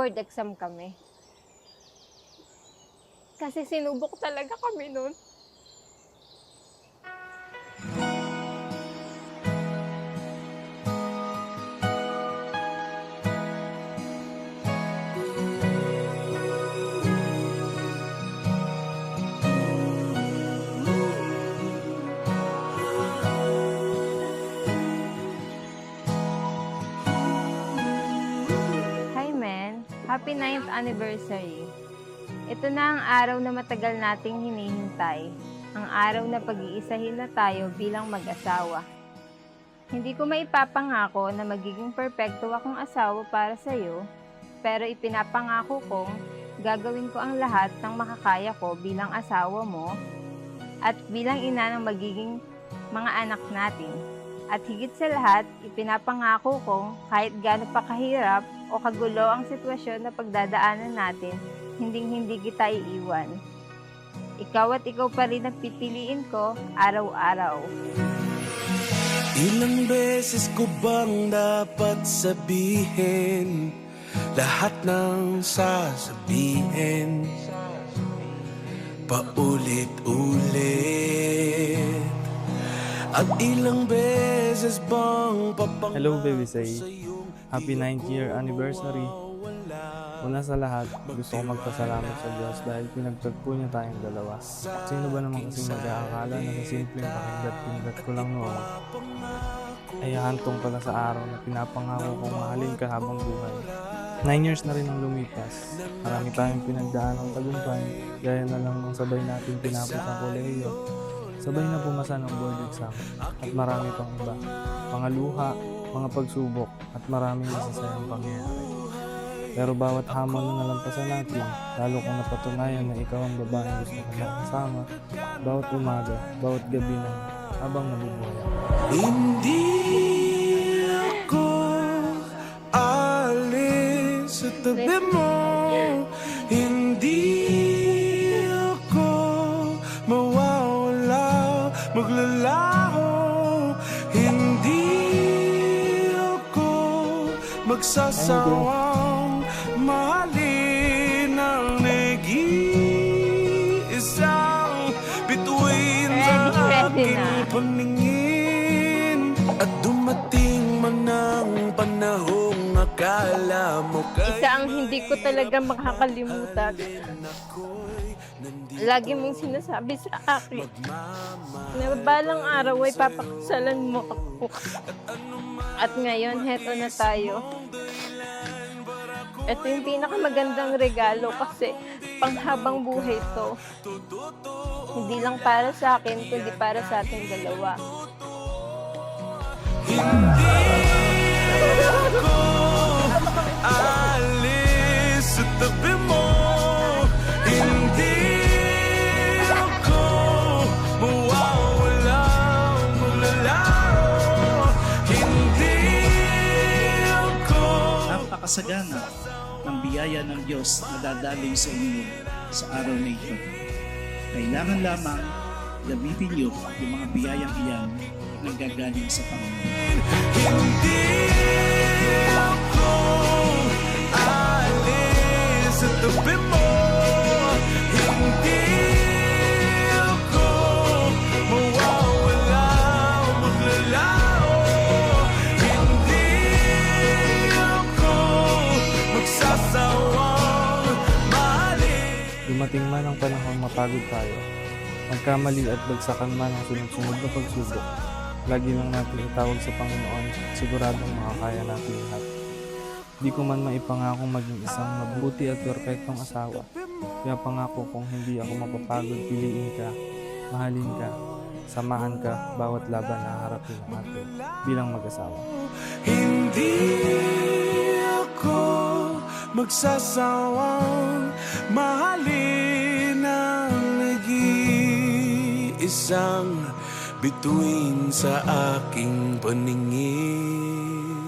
board exam kami. Kasi sinubok talaga kami nun. Hi, men. Happy 9th anniversary. Ito na ang araw na matagal nating hinihintay. Ang araw na pag-iisahin na tayo bilang mag-asawa. Hindi ko maipapangako na magiging perpekto akong asawa para sa'yo, pero ipinapangako kong gagawin ko ang lahat ng makakaya ko bilang asawa mo at bilang ina ng magiging mga anak natin. At higit sa lahat, ipinapangako kong kahit gaano pa kahirap o kagulo ang sitwasyon na pagdadaanan natin, hinding-hindi kita iiwan. Ikaw at ikaw pa rin ang pipiliin ko araw-araw. Ilang beses ko bang dapat sabihin lahat ng sasabihin paulit-ulit? At ilang beses bang Hello, Baby Say. Happy 9th year anniversary. Una sa lahat, gusto ko magpasalamat sa Diyos dahil pinagtagpo niya tayong dalawa. Sino ba naman kasi mag-aakala na sa simpleng pakinggat-pinggat ko lang noon ay hantong pala sa araw na pinapangako kong mahalin ka habang buhay. 9 years na rin ang lumipas. Marami tayong pinagdaan ng tagumpay, gaya na lang ng sabay natin tinapos ang kolehiyo. Sabay na pumasa ng board exam at marami pang iba. Mga luha, mga pagsubok at maraming masasayang pangyayari. Pero bawat hamon na nalampasan natin, lalo kung napatunayan na ikaw ang babae gusto kong makasama, bawat umaga, bawat gabi na habang nabubuhay ako. hindi ako alis sa tabi mo, hindi ako mawawala, maglalaho, hindi ako magsasawang mahalin ang nag-iisang bituin sa Ready aking na. paningin. At dumating man ang panahong akala mo Isa ang hindi ko talaga makakalimutan. Lagi mong sinasabi sa akin na balang araw ay papakasalan mo ako. At ngayon, heto na tayo. Ito yung pinakamagandang regalo kasi panghabang buhay to. Hindi lang para sa akin, kundi para sa ating dalawa. alis sa tabi mo, hindi ako mawawala, maglalaho, hindi ako. Napakasagana ng biyaya ng Diyos na dadaling sa inyo sa araw na ito. Kailangan lamang gamitin niyo yung mga biyayang iyan na gagaling sa Panginoon. Hindi ako alis sa tabi mo, hindi ako mawawala, maglalaho, hindi ako magsasawang mahalin. Dumating man ang panahon mapagod tayo, magkamali at bagsakan man ang sunod-sunod na pagsubok, lagi lang natin itawag sa Panginoon at siguradong makakaya natin lahat. Di ko man maipangakong maging isang mabuti at perfectong asawa, kaya pangako kong hindi ako mapapagod piliin ka, mahalin ka, samahan ka bawat laban na harapin natin bilang mag-asawa. Hindi ako magsasawang mahalin ang nag-iisang bituin sa aking paningin.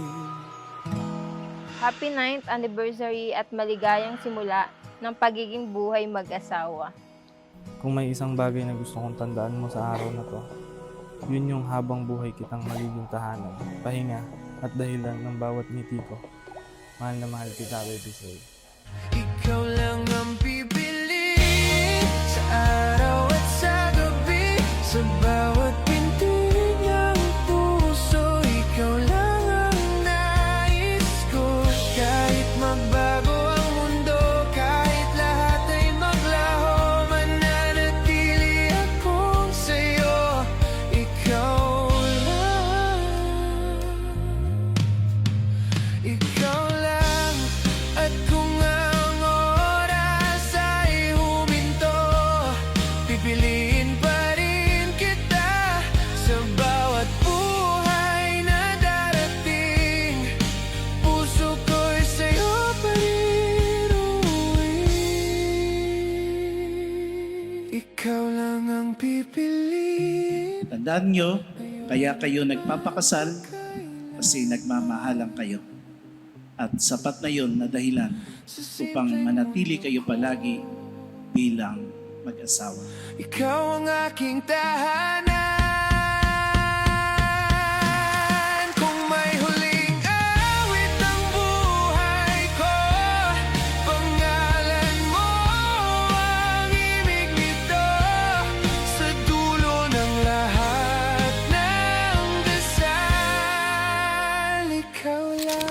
Happy 9th anniversary at maligayang simula ng pagiging buhay mag-asawa. Kung may isang bagay na gusto kong tandaan mo sa araw na to, yun yung habang buhay kitang magiging tahanan, pahinga at dahilan ng bawat ngiti ko. Mahal na mahal kita, Baby Say. Tandaan nyo, kaya kayo nagpapakasal kasi nagmamahalan kayo. At sapat na yon na dahilan upang manatili kayo palagi bilang mag-asawa. Ikaw ang aking tahanan. Kung may huling awit ng buhay ko, pangalan mo ang imig nito. Sa dulo ng lahat ng dasal, ikaw lang.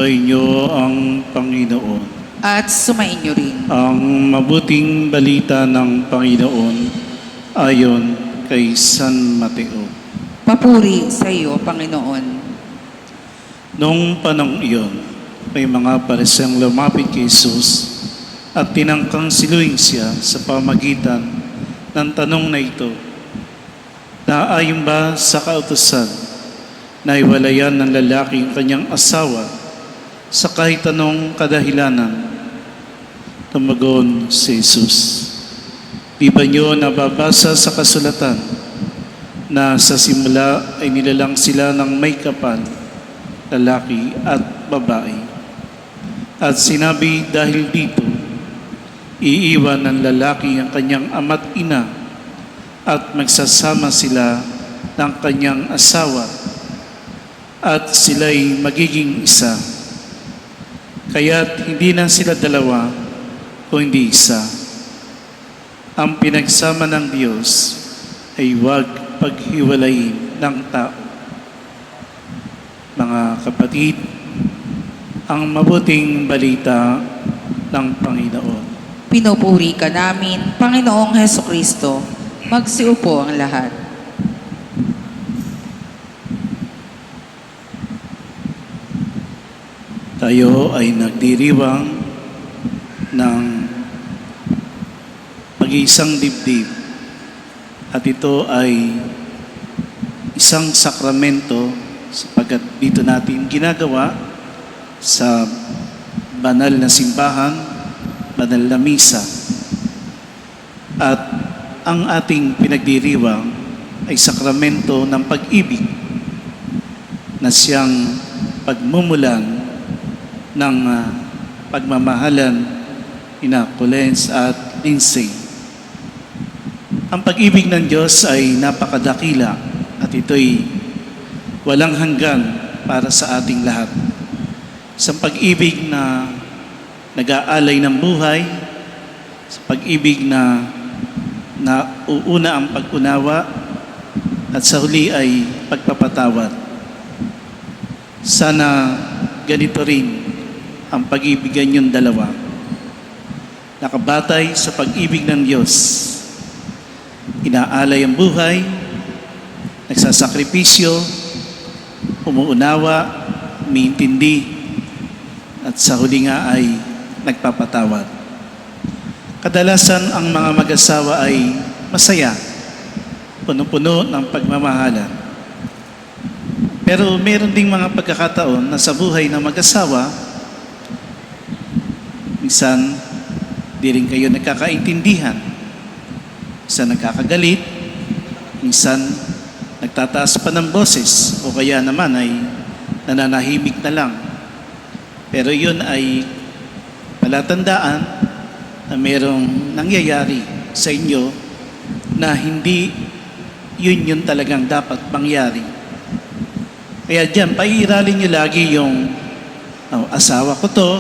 Sambahin niyo ang Panginoon. At sumainyo rin. Ang mabuting balita ng Panginoon ayon kay San Mateo. Papuri sa iyo, Panginoon. Noong panahon iyon, may mga pariseng lumapit kay Jesus at tinangkang siluin siya sa pamagitan ng tanong na ito. Naayon ba sa kautusan na iwalayan ng lalaki ang kanyang asawa sa kahit anong kadahilanan? Tumagon si Jesus, di ba niyo nababasa sa kasulatan na sa simula ay nilalang sila ng may kapal, lalaki at babae? At sinabi dahil dito, iiwan ng lalaki ang kanyang ama't ina at magsasama sila ng kanyang asawa at sila'y magiging isa. Kaya't hindi na sila dalawa o hindi isa. Ang pinagsama ng Diyos ay huwag paghiwalayin ng tao. Mga kapatid, ang mabuting balita ng Panginoon. Pinupuri ka namin, Panginoong Hesukristo. Magsiupo ang lahat. Tayo ay nagdiriwang ng pag-iisang dibdib at ito ay isang sakramento sapagkat dito natin ginagawa sa banal na simbahan, banal na misa. At ang ating pinagdiriwang ay sakramento ng pag-ibig na siyang pagmumulan ng pagmamahalan ina Collins at Lindsay. Ang pag-ibig ng Diyos ay napakadakila at ito'y walang hanggan para sa ating lahat. Sa pag-ibig na nag-aalay ng buhay, sa pag-ibig na nauuna ang pag-unawa at sa huli ay pagpapatawad. Sana ganito rin ang pag-ibigan yung dalawa. Nakabatay sa pag-ibig ng Diyos. Inaalay ang buhay, nagsasakripisyo, umuunawa, umiintindi, at sa huli nga ay nagpapatawad. Kadalasan ang mga mag-asawa ay masaya, puno-puno ng pagmamahalan. Pero meron ding mga pagkakataon na sa buhay ng mag-asawa, minsan di rin kayo nagkakaintindihan. Minsan nagkakagalit, minsan nagtataas pa ng boses, o kaya naman ay nananahimik na lang. Pero yun ay palatandaan na merong nangyayari sa inyo na hindi yun talagang dapat mangyari. Kaya dyan, paiiralin nyo lagi yung asawa ko to,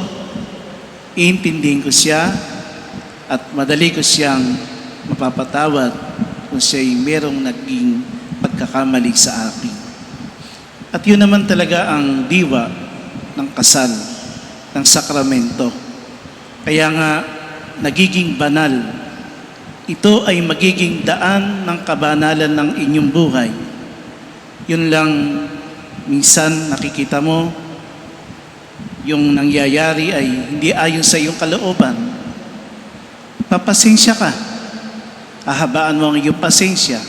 iintindihin ko siya, at madali ko siyang mapapatawad kung siya'y merong naging pagkakamali sa akin. At yun naman talaga ang diwa ng kasal, ng sakramento. Kaya nga, nagiging banal. Ito ay magiging daan ng kabanalan ng inyong buhay. Yun lang, minsan nakikita mo, yung nangyayari ay hindi ayon sa iyong kalooban. Papasensya ka. Ahabaan mo ang iyong pasensya.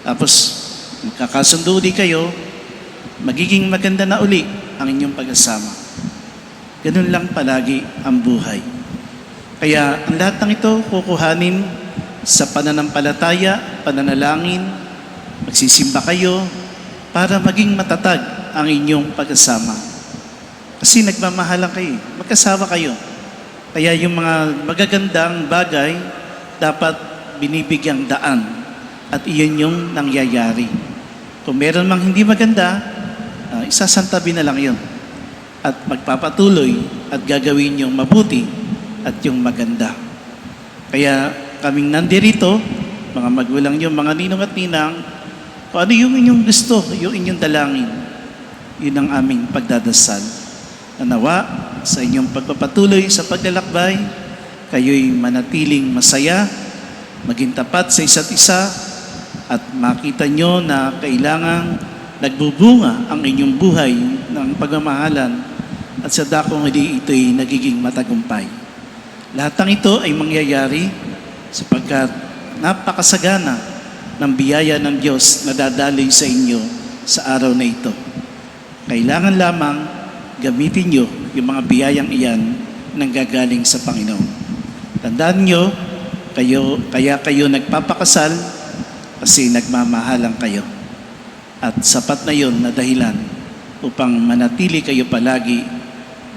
Tapos, magkakasundo di kayo, magiging maganda na uli ang inyong pag-asama. Ganun lang palagi ang buhay. Kaya ang lahat ng ito kukuhanin sa pananampalataya, pananalangin, magsisimba kayo para maging matatag ang inyong pag-asama. Kasi nagmamahalan kayo, magkasawa kayo. Kaya yung mga magagandang bagay dapat binibigyang daan at iyon yung nangyayari. Kung meron mang hindi maganda, isasantabi na lang yun at magpapatuloy at gagawin yung mabuti at yung maganda. Kaya kaming nandirito, mga magulang nyo, mga ninong at ninang, kung ano yung inyong gusto, yung inyong dalangin, yun ang aming pagdadasal. Nawa sa inyong pagpapatuloy sa paglalakbay, kayo'y manatiling masaya, maging tapat sa isa't isa, at makita nyo na kailangang nagbubunga ang inyong buhay ng pagmamahalan at sa dakong huli ito'y nagiging matagumpay. Lahat ng ito ay mangyayari sapagkat napakasagana ng biyaya ng Diyos na dadaloy sa inyo sa araw na ito. Kailangan lamang gamitin nyo yung mga biyayang iyan nang gagaling sa Panginoon. Tandaan nyo, kaya kayo nagpapakasal kasi nagmamahalan kayo. At sapat na yon na dahilan upang manatili kayo palagi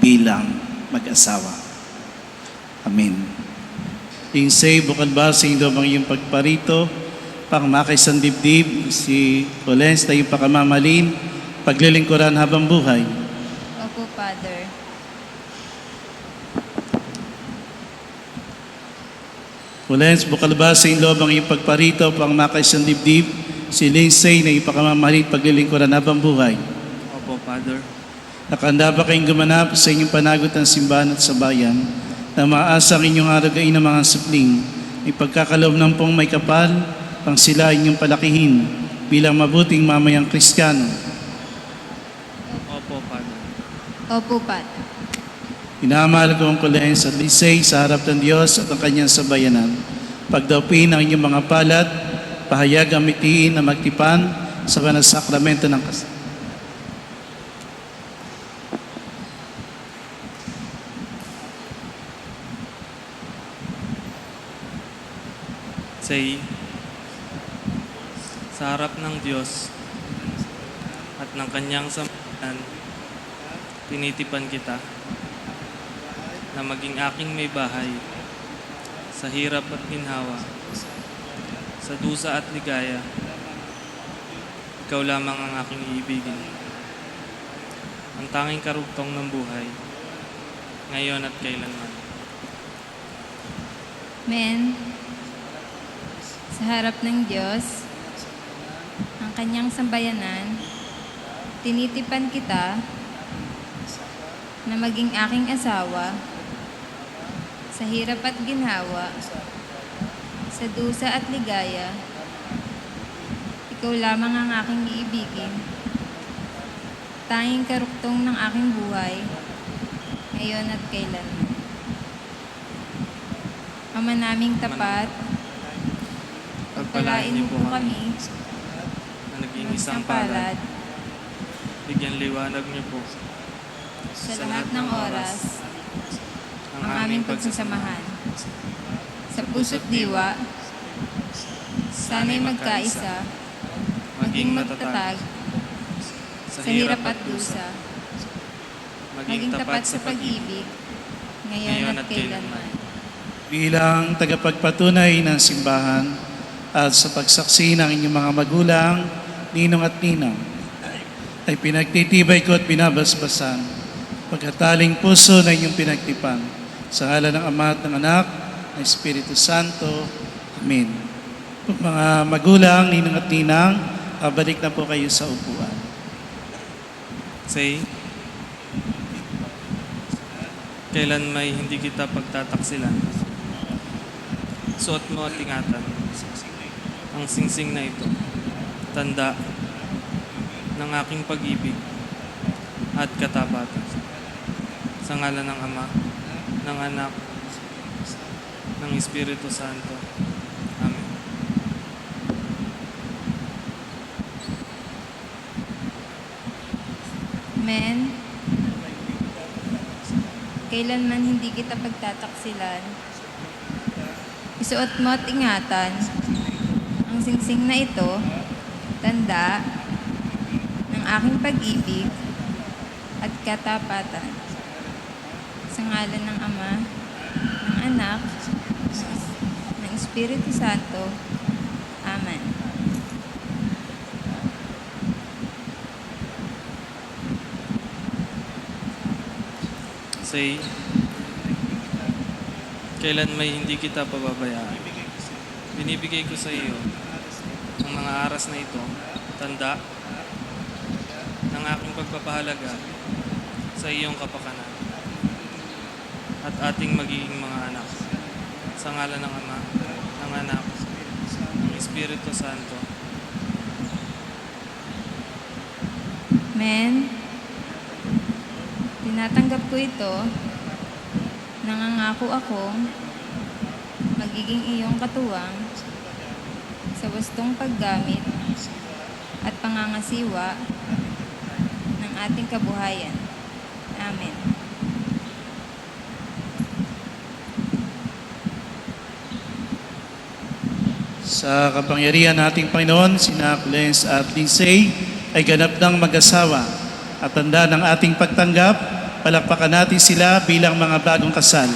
bilang mag-asawa. Amen. Tinsay, bukal ba sa inyo ang iyong pagparito, pangmakay sa dibdib, si Colens na iyong pakamamalin, paglilingkuran habang buhay. Opo, Father. Colens, bukal ba sa inyo ang iyong pagparito, pangmakay sa dibdib, si Lindsay na iyong pakamamalin, paglilingkuran habang buhay. Opo, Father. Nakahanda ba kayong gumanap sa inyong panagot ng simbahan at sa bayan na maasa ang inyong aragain ng mga supling, ipagkakaloob ng pong may kapal, pang sila inyong palakihin bilang mabuting mamayang Kristiyano? Opo, Father. Opo, Father. Minamahal ko ang Colens at Lisay sa harap ng Diyos at ang kanyang sabayanan. Pagdaupin ang inyong mga palad, pahayag ang mitiin na magtipan sa banal sakramento ng kasal. Say, sa harap ng Diyos at ng kanyang sambayanan, tinitipan kita na maging aking may bahay sa hirap at ginhawa, sa dusa at ligaya. Ikaw lamang ang aking iibigin, ang tanging karugtong ng buhay, ngayon at kailanman. Men, sa harap ng Diyos, ang kanyang sambayanan, tinitipan kita na maging aking asawa sa hirap at ginhawa, sa dusa at ligaya. Ikaw lamang ang aking iibigin, tanging karuktong ng aking buhay, ngayon at kailanman. Ama naming tapat, pagpalain niyo po kami na naging isang palad. Bigyan liwanag niyo po sa lahat ng oras ang aming pagsasamahan. Sa puso't diwa, sana'y magkaisa, maging magtatag sa hirap at dusa, maging tapat sa pag-ibig, ngayon at kailanman. Bilang tagapagpatunay ng simbahan at sa pagsaksi ng inyong mga magulang, ninong at ninang, ay pinagtitibay ko at binabasbasan pagkataling puso na inyong pinagtipan sa ngalan ng Ama at ng Anak ng Espiritu Santo. Amen. Mga magulang, ninong at ninang, balik na po kayo sa upuan. Say, kailan may hindi kita pagtataksilan. Suot mo at ingatan ang singsing na ito, tanda ng aking pag-ibig at katapatan. Sa ngalan ng Ama, ng Anak, ng Espiritu Santo. Amen. Men, kailanman hindi kita pagtataksilan, isuot mo at ingatan ang singsing na ito, tanda ng aking pag-ibig at katapatan. Sa ngalan ng Ama, ng Anak, ng Espiritu Santo. Amen. Say, kailan may hindi kita pababayaan. Binibigay ko sa iyo ang mga aras na ito, tanda ng aking pagpapahalaga sa iyong kapakanan at ating magiging mga anak. Sa ngalan ng Ama, ng Anak, ng Espiritu Santo. Men, tinatanggap ko ito. Nangangako ako magiging iyong katuwang sa wastong paggamit at pangangasiwa ng ating kabuhayan. Amen. Sa kapangyarihan nating Panginoon, sina Clarence at Lindsay ay ganap ng mag-asawa at tanda ng ating pagtanggap, palakpakan natin sila bilang mga bagong kasal.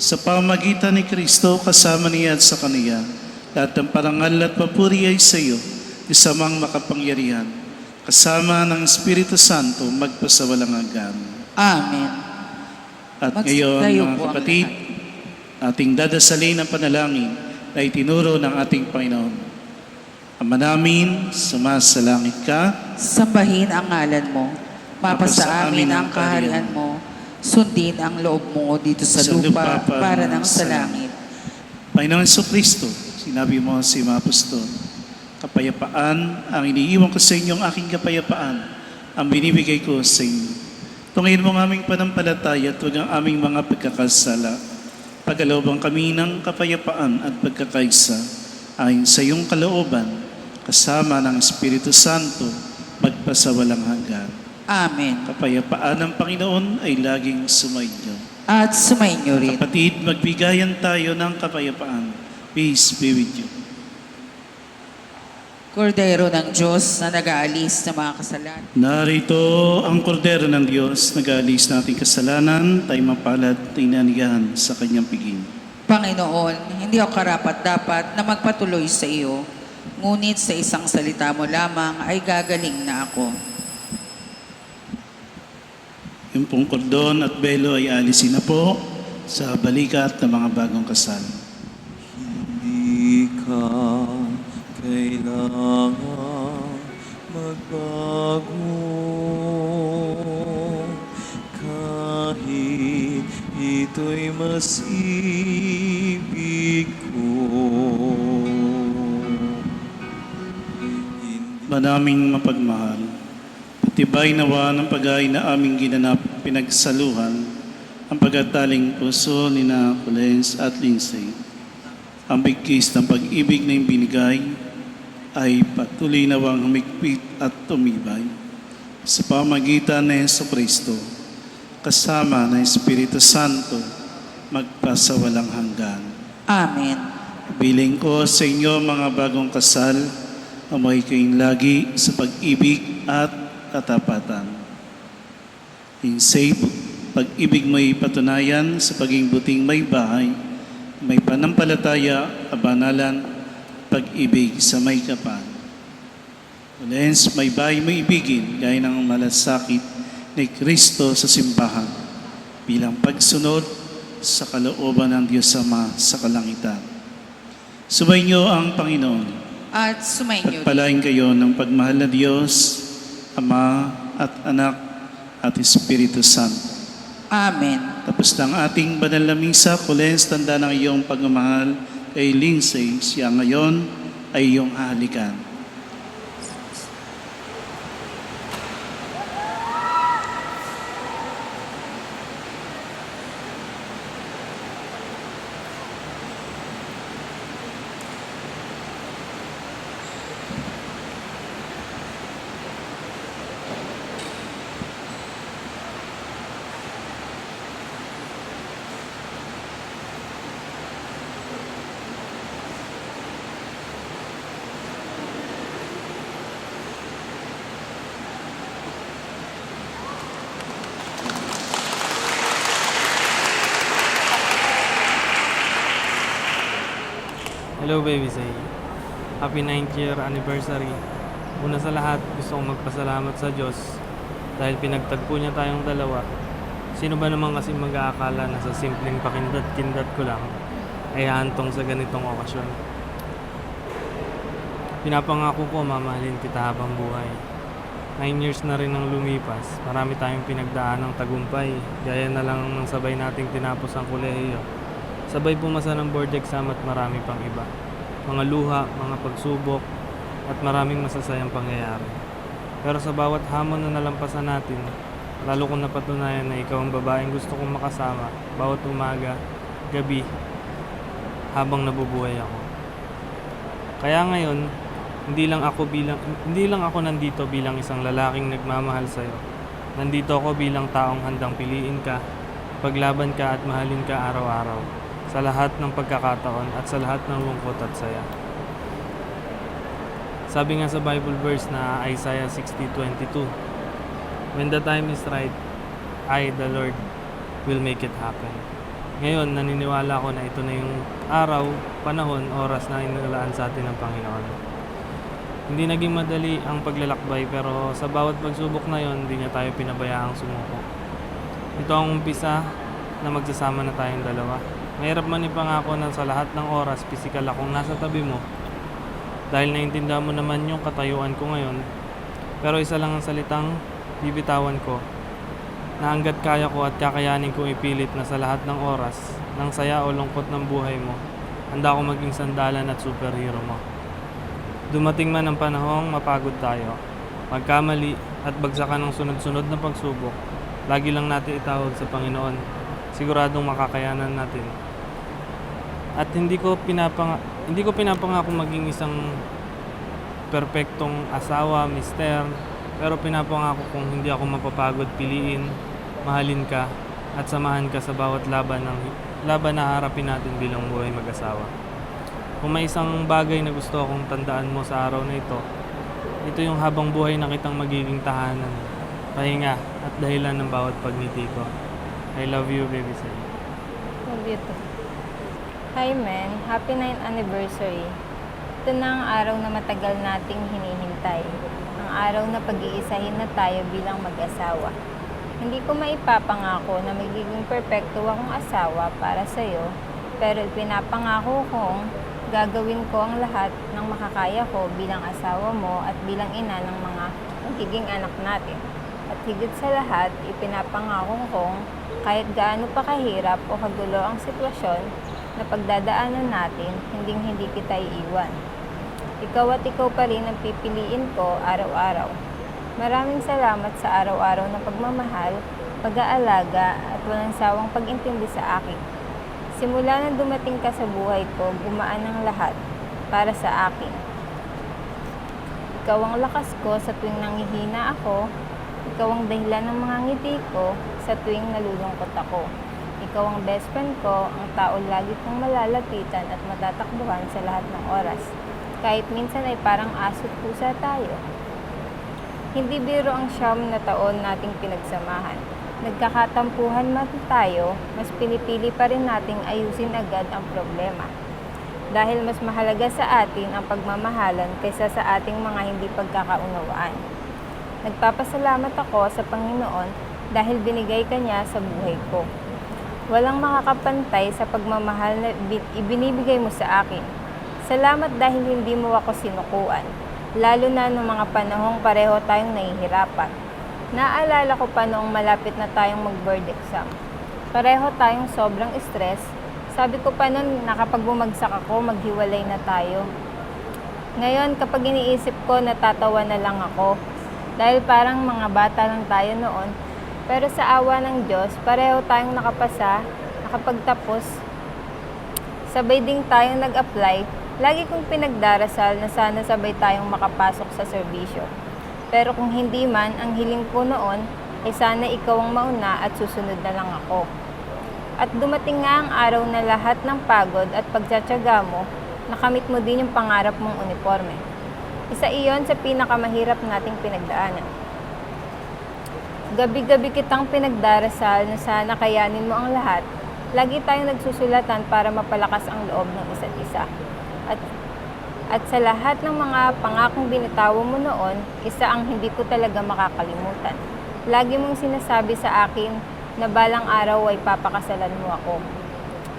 Sa pamagitan ni Kristo, kasama niya at sa Kaniya, lahat ng parangal at papuri ay sa iyo, isamang makapangyarihan, kasama ng Espiritu Santo, magpasawalang hanggan. Amen. At Magtayo ngayon, mga po ang kapatid, ating dadasalin ang panalangin na itinuro ng ating Panginoon. Ama namin, sumasalangit ka, Sambahin ang ngalan mo. Mapasa amin ang kaharian mo. Sundin ang loob mo dito sa lupa para ng sa langit. Panginoon Kristo, sinabi mo sa mga apostol, kapayapaan ang iniiwan ko sa inyo, ang aking kapayapaan, ang binibigay ko sa inyo. Tungin mo ang aming panampalataya at huwag ang aming mga pagkakasala. Pagkalooban kami ng kapayapaan at pagkakaisa, ayon sa iyong kalooban, kasama ng Espiritu Santo, magpasawalang hanggan. Amen. Kapayapaan ng Panginoon ay laging sumainyo. At sumainyo rin. Kapatid, magbigayan tayo ng kapayapaan. Peace be with you. Kordero ng Diyos na nag-aalis ng mga kasalanan. Narito ang kordero ng Diyos, nag-aalis ng ating kasalanan, tayo mapalad at inanigahan sa kanyang piging. Panginoon, hindi ako karapat-dapat na magpatuloy sa iyo, ngunit sa isang salita mo lamang ay gagaling na ako. Yung pong kordon at belo ay alisin na po sa balikat ng mga bagong kasal. Hindi ka kailangan magbago kahit ito'y mas ibig ko. Manaming mapagmahal, tibay nawa ng pag-ay na aming ginanap, pinagsaluhan ang pagkataling puso ni na Clarence at Lindsay. Ang bigkis ng pag-ibig na binigay ay patuloy nawang humigpit at tumibay sa pamagitan ni Jesucristo, kasama ng Espiritu Santo, magpasawalang hanggan. Amen. Biling ko sa inyo mga bagong kasal, amoy kayong lagi sa pag-ibig at katapatan. Lindsay, pag-ibig mo'y patunayan sa paging buting may bahay, may panampalataya, kabanalan, pag-ibig sa may kapal. Clarence, may bahay mo ibigin gaya ng malasakit ni Kristo sa simbahan bilang pagsunod sa kalooban ng Diyos Ama sa kalangitan. Sumainyo ang Panginoon. At sumainyo rin. Pagpalain kayo ng pagmahal na Diyos, Ama at Anak at Espiritu Santo. Amen. Tapos ng ating banal na misa, Clarence, tanda ng iyong pagmamahal kay Lindsay, siya ngayon ay iyong hahalikan. Hello baby Say. Happy 9th year anniversary. Una sa lahat, gusto kong magpasalamat sa Diyos dahil pinagtagpo niya tayong dalawa. Sino ba naman kasi mag-aakala na sa simpleng pakindat-kindat ko lang ay hahantong sa ganitong okasyon. Pinapangako ko mamahalin kita habang buhay. 9 years na rin ang lumipas, marami tayong pinagdaan ng tagumpay, gaya na lang ng sabay nating tinapos ang kolehiyo. Sabay pumasa ng board exam at marami pang iba. Mga luha, mga pagsubok, at maraming masasayang pangyayari. Pero sa bawat hamon na nalampasan natin, lalo kong napatunayan na ikaw ang babaeng gusto kong makasama bawat umaga, gabi, habang nabubuhay ako. Kaya ngayon, hindi lang ako nandito bilang isang lalaking nagmamahal sa iyo. Nandito ako bilang taong handang piliin ka, paglaban ka at mahalin ka araw-araw, sa lahat ng pagkakataon at sa lahat ng lungkot at saya. Sabi nga sa Bible verse na Isaiah 60:22, when the time is right, I, the Lord, will make it happen. Ngayon, naniniwala ako na ito na yung araw, panahon, oras na inilaan sa atin ng Panginoon. Hindi naging madali ang paglalakbay pero sa bawat pagsubok na yon, hindi niya tayo pinabayaang sumuko. Ito ang umpisa na magsasama na tayong dalawa. Mahirap man ipangako na sa lahat ng oras, pisikal akong nasa tabi mo. Dahil naintindihan mo naman yung katayuan ko ngayon. Pero isa lang ang salitang bibitawan ko, na hanggat kaya ko at kakayanin kong ipilit na sa lahat ng oras, ng saya o lungkot ng buhay mo, handa ako maging sandalan at superhero mo. Dumating man ang panahong mapagod tayo, magkamali at bagsakan ng sunod-sunod na pagsubok, lagi lang natin itawag sa Panginoon. Siguradong makakayanan natin. At hindi ko pinapangako maging isang perpektong asawa, mister, pero pinapangako kong hindi ako mapapagod piliin, mahalin ka at samahan ka sa bawat laban na harapin natin bilang buhay mag-asawa. Kung may isang bagay na gusto akong tandaan mo sa araw na ito yung habang buhay na kitang magiging tahanan, pahinga at dahilan ng bawat pagngiti ko. I love you, baby Say. Love you too. Hi men, happy 9th anniversary. Ito na ang araw na matagal nating hinihintay. Ang araw na pag-iisahin na tayo bilang mag-asawa. Hindi ko maipapangako na magiging perpekto akong asawa para sa'yo, pero ipinapangako kong gagawin ko ang lahat ng makakaya ko bilang asawa mo at bilang ina ng mga magiging anak natin. At higit sa lahat, ipinapangako kong kahit gaano pa kahirap o kagulo ang sitwasyon na pagdadaanan natin, hindi kita iiwan. Ikaw at ikaw pa rin ang pipiliin ko araw-araw. Maraming salamat sa araw-araw na pagmamahal, pag-aalaga at walang sawang pag-intindi sa akin. Simula na dumating ka sa buhay ko, gumaan ang lahat para sa akin. Ikaw ang lakas ko sa tuwing nanghihina ako. Ikaw ang dahilan ng mga ngiti ko sa tuwing nalulungkot ako. Ikaw ang best friend ko, ang tao lagi kong malalapitan at matatakbuhan sa lahat ng oras. Kahit minsan ay parang aso't pusa tayo. Hindi biro ang 9 na taon nating pinagsamahan. Nagkakatampuhan man tayo, mas pinipili pa rin nating ayusin agad ang problema. Dahil mas mahalaga sa atin ang pagmamahalan kaysa sa ating mga hindi pagkakaunawaan. Nagpapasalamat ako sa Panginoon dahil binigay ka niya sa buhay ko. Walang makakapantay sa pagmamahal na ibinibigay mo sa akin. Salamat dahil hindi mo ako sinukuan, lalo na noong mga panahong pareho tayong nahihirapan. Naalala ko pa noong malapit na tayong mag-board exam. Pareho tayong sobrang stress. Sabi ko pa noon na kapag bumagsak ako, maghiwalay na tayo. Ngayon, kapag iniisip ko, natatawa na lang ako. Dahil parang mga bata lang tayo noon. Pero sa awa ng Diyos, pareho tayong nakapasa, nakapagtapos. Sabay ding tayong nag-apply. Lagi kong pinagdarasal na sana sabay tayong makapasok sa serbisyo. Pero kung hindi man, ang hiling ko noon ay sana ikaw ang mauna at susunod na lang ako. At dumating nga ang araw na lahat ng pagod at pagtsatsaga mo, nakamit mo din yung pangarap mong uniforme. Isa iyon sa pinakamahirap nating pinagdaanan. Gabi-gabi kitang pinagdarasal na sana kayanin mo ang lahat. Lagi tayong nagsusulatan para mapalakas ang loob ng isa't isa. At sa lahat ng mga pangakong binitawan mo noon, isa ang hindi ko talaga makakalimutan. Lagi mong sinasabi sa akin na balang araw ay papakasalan mo ako.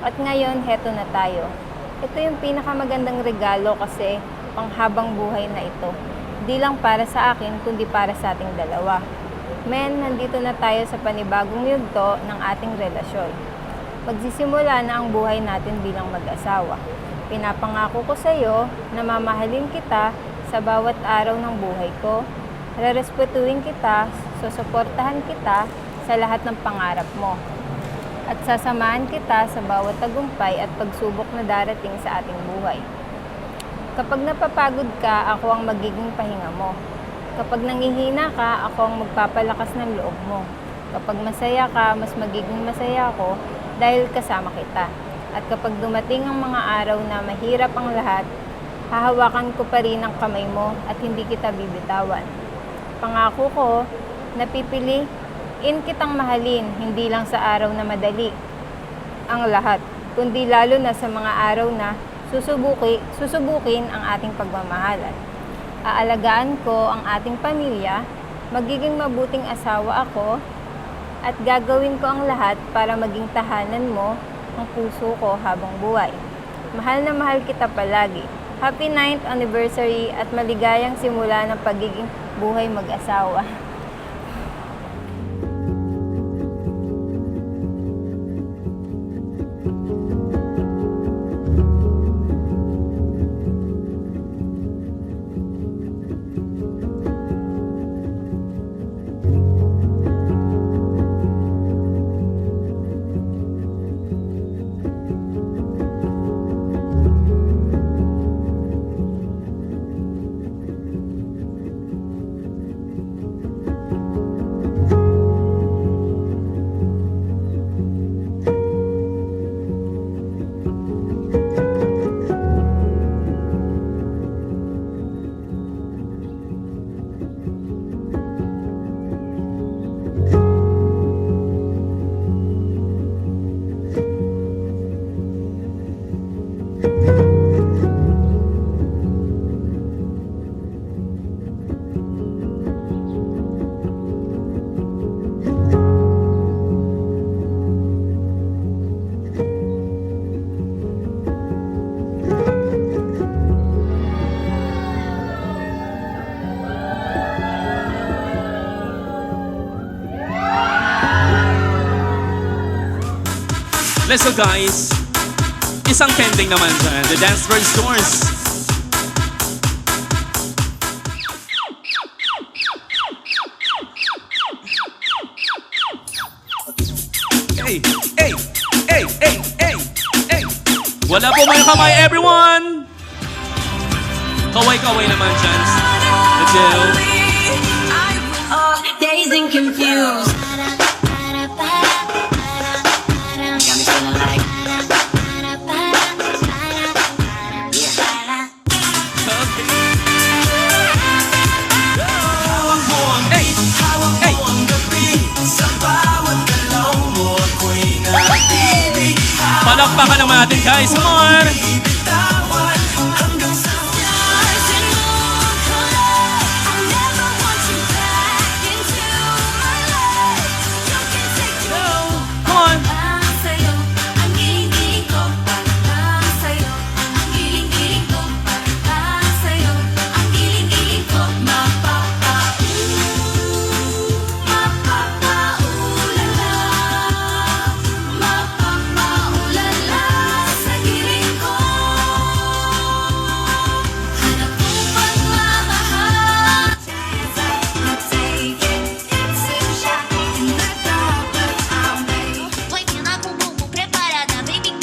At ngayon, heto na tayo. Ito yung pinakamagandang regalo kasi panghabang buhay na ito. Hindi lang para sa akin, kundi para sa ating dalawa. Men, nandito na tayo sa panibagong yugto ng ating relasyon. Magsisimula na ang buhay natin bilang mag-asawa. Pinapangako ko sa iyo na mamahalin kita sa bawat araw ng buhay ko. Rerespetuhin kita, susuportahan kita sa lahat ng pangarap mo. At sasamahan kita sa bawat tagumpay at pagsubok na darating sa ating buhay. Kapag napapagod ka, ako ang magiging pahinga mo. Kapag nangihina ka, ako ang magpapalakas ng loob mo. Kapag masaya ka, mas magiging masaya ako dahil kasama kita. At kapag dumating ang mga araw na mahirap ang lahat, hahawakan ko pa rin ang kamay mo at hindi kita bibitawan. Pangako ko, napipiliin kitang mahalin, hindi lang sa araw na madali ang lahat, kundi lalo na sa mga araw na susubukin ang ating pagmamahalan. Aalagaan ko ang ating pamilya, magiging mabuting asawa ako, at gagawin ko ang lahat para maging tahanan mo ang puso ko habang buhay. Mahal na mahal kita palagi. Happy 9th anniversary at maligayang simula ng pagiging buhay mag-asawa. Let's go guys! Isang pending naman dyan, the Dance Bird Stores. Hey! Hey! Hey! Hey! Hey! Hey! Wala po mga kamay, everyone! Kaway-kaway naman dyan. Let's go! Dazed and confused. Got me feeling like. Palakpakan naman natin guys, come on!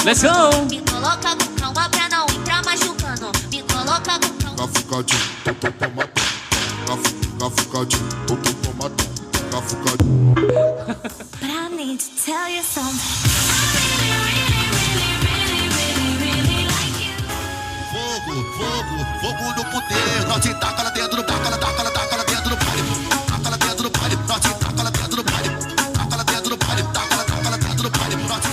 Let's go! Me coloca com calma pra não entrar machucando. Me coloca com calma. Cafucadinho, tô tomatão. Cafucadinho, tô tomatão. Cafucadinho. But I need to tell you something. Fogo no poder. Nós te taca lá dentro, taca lá dentro do baile. Taca lá dentro do baile. Nós te taca lá dentro do baile. Taca lá dentro do baile. Taca lá dentro do baile. Nós te...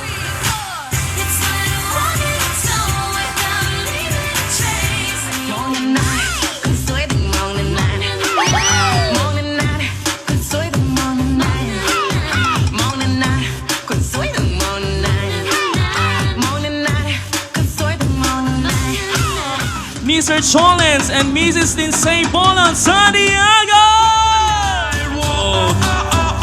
Mr. Cholens and Mrs. Lindsay Bolan Santiago! Oh.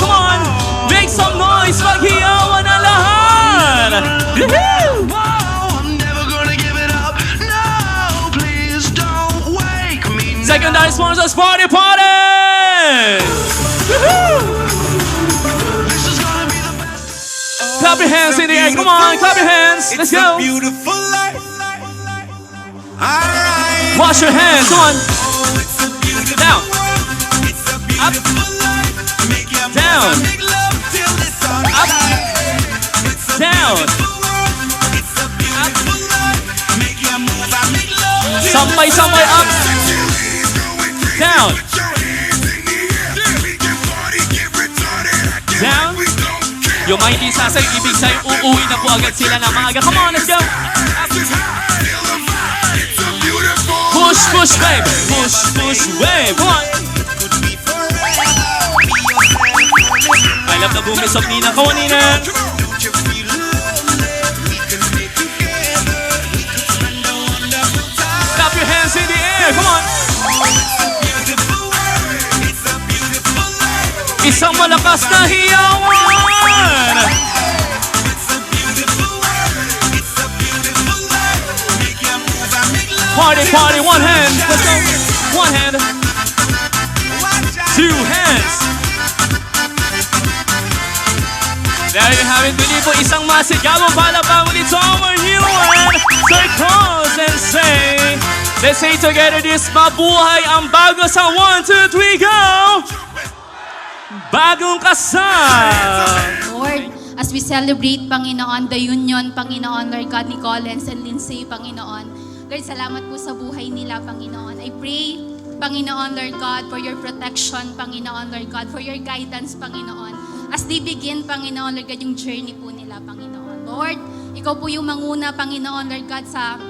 Come on! Make some noise! Maghiyawan na lahat! Woohoo! I'm never gonna give it up. No, please don't wake me now. Secondary sponsors, party! Woohoo! This is gonna be the best. Clap your hands in the air. Come on, clap your hands. Let's It's go. a beautiful life. Alright. Wash your hands. Come on. Oh, it's a beautiful Down. world. It's a beautiful life. Make your move Down. and make love till the sun Up. It's a Down. beautiful world. It's a beautiful life. Make your move and make love till Somebody, the sun somebody up. Down. Down. Yung mga hindi sasay, ibig sa'yo, uuwi na po agad sila na maaga. Come on, let's go. Push, push, wave. Push, push, wave. Come on. I love the boomies of Nina. Come on, Nina. Clap your hands in the air. Come on. Isang malakas na hiyawan. Party, party, one hand. Let's go. One hand. Two hands. There you have it. Bili po isang masigabong palabang ulit sa our new one. Circles and say, let's say together this, mabuhay ang bago sa 1, 2, 3, go! Bagong kasal! Lord, as we celebrate, Panginoon, the union, Panginoon, Lord God, ni Collins and Lindsay, Panginoon. Lord, salamat po sa buhay nila, Panginoon. I pray, Panginoon, Lord God, for your protection, Panginoon, Lord God, for your guidance, Panginoon. As they begin, Panginoon, Lord God, yung journey po nila, Panginoon. Lord, ikaw po yung manguna, Panginoon, Lord God, sa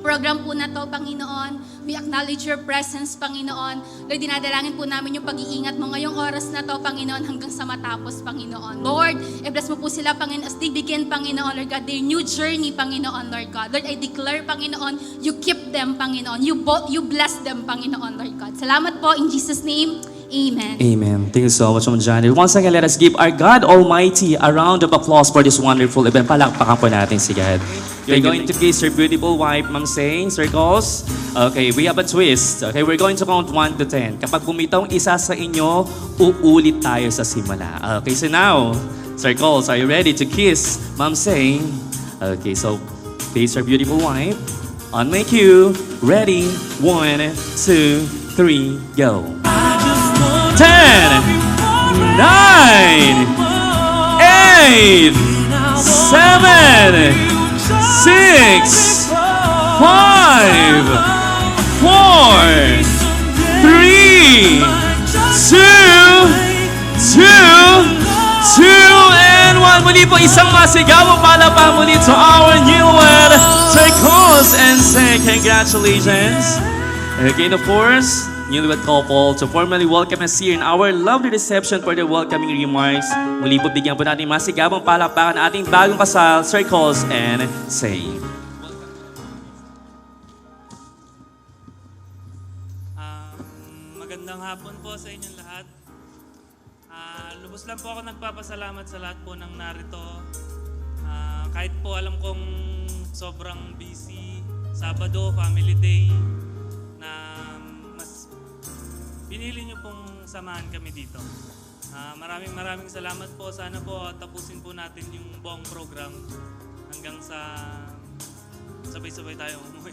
program po na to, Panginoon. We acknowledge your presence, Panginoon. Lord, dinadalangin po namin yung pag-iingat mo ngayong oras na to, Panginoon, hanggang sa matapos, Panginoon. Lord, i-bless mo po sila, Panginoon, as they begin, Panginoon, Lord God, their new journey, Panginoon, Lord God. Lord, I declare, Panginoon, you keep them, Panginoon. You bless them, Panginoon, Lord God. Salamat po, in Jesus' name, amen. Amen. Thank you so much, Ma'am Johnny. Once again, let us give our God Almighty a round of applause for this wonderful event. Palakpakan po natin si God. You're going to kiss your beautiful wife, Ma'am Say, circles. Okay, we have a twist. Okay, we're going to count 1 to 10. Kapag pumitong isa sa inyo, uulit tayo sa simula. Okay, so now, circles, are you ready to kiss Ma'am Say? Okay, so face your beautiful wife. On my cue, ready, 1, 2, 3, go. 10, 9, 8, 7, 6, 5, 4, 3, 2, and 1. Muli po isang masigabong palapang muli to our newlywed Circles and say congratulations. Again, of course, newlywed couple to formally welcome us here in our lovely reception for the welcoming remarks. Muli po bigyan po natin masigabong palakpakan ating bagong kasal, Circles and Say. Magandang hapon po sa inyong lahat. Lubos lang po ako nagpapasalamat sa lahat po ng narito. Kahit po alam kong sobrang busy, Sabado, family day, na mas pinili nyo pong samahan kami dito. Maraming salamat po. Sana po tapusin po natin yung buong program hanggang sa sabay-sabay tayo umuwi.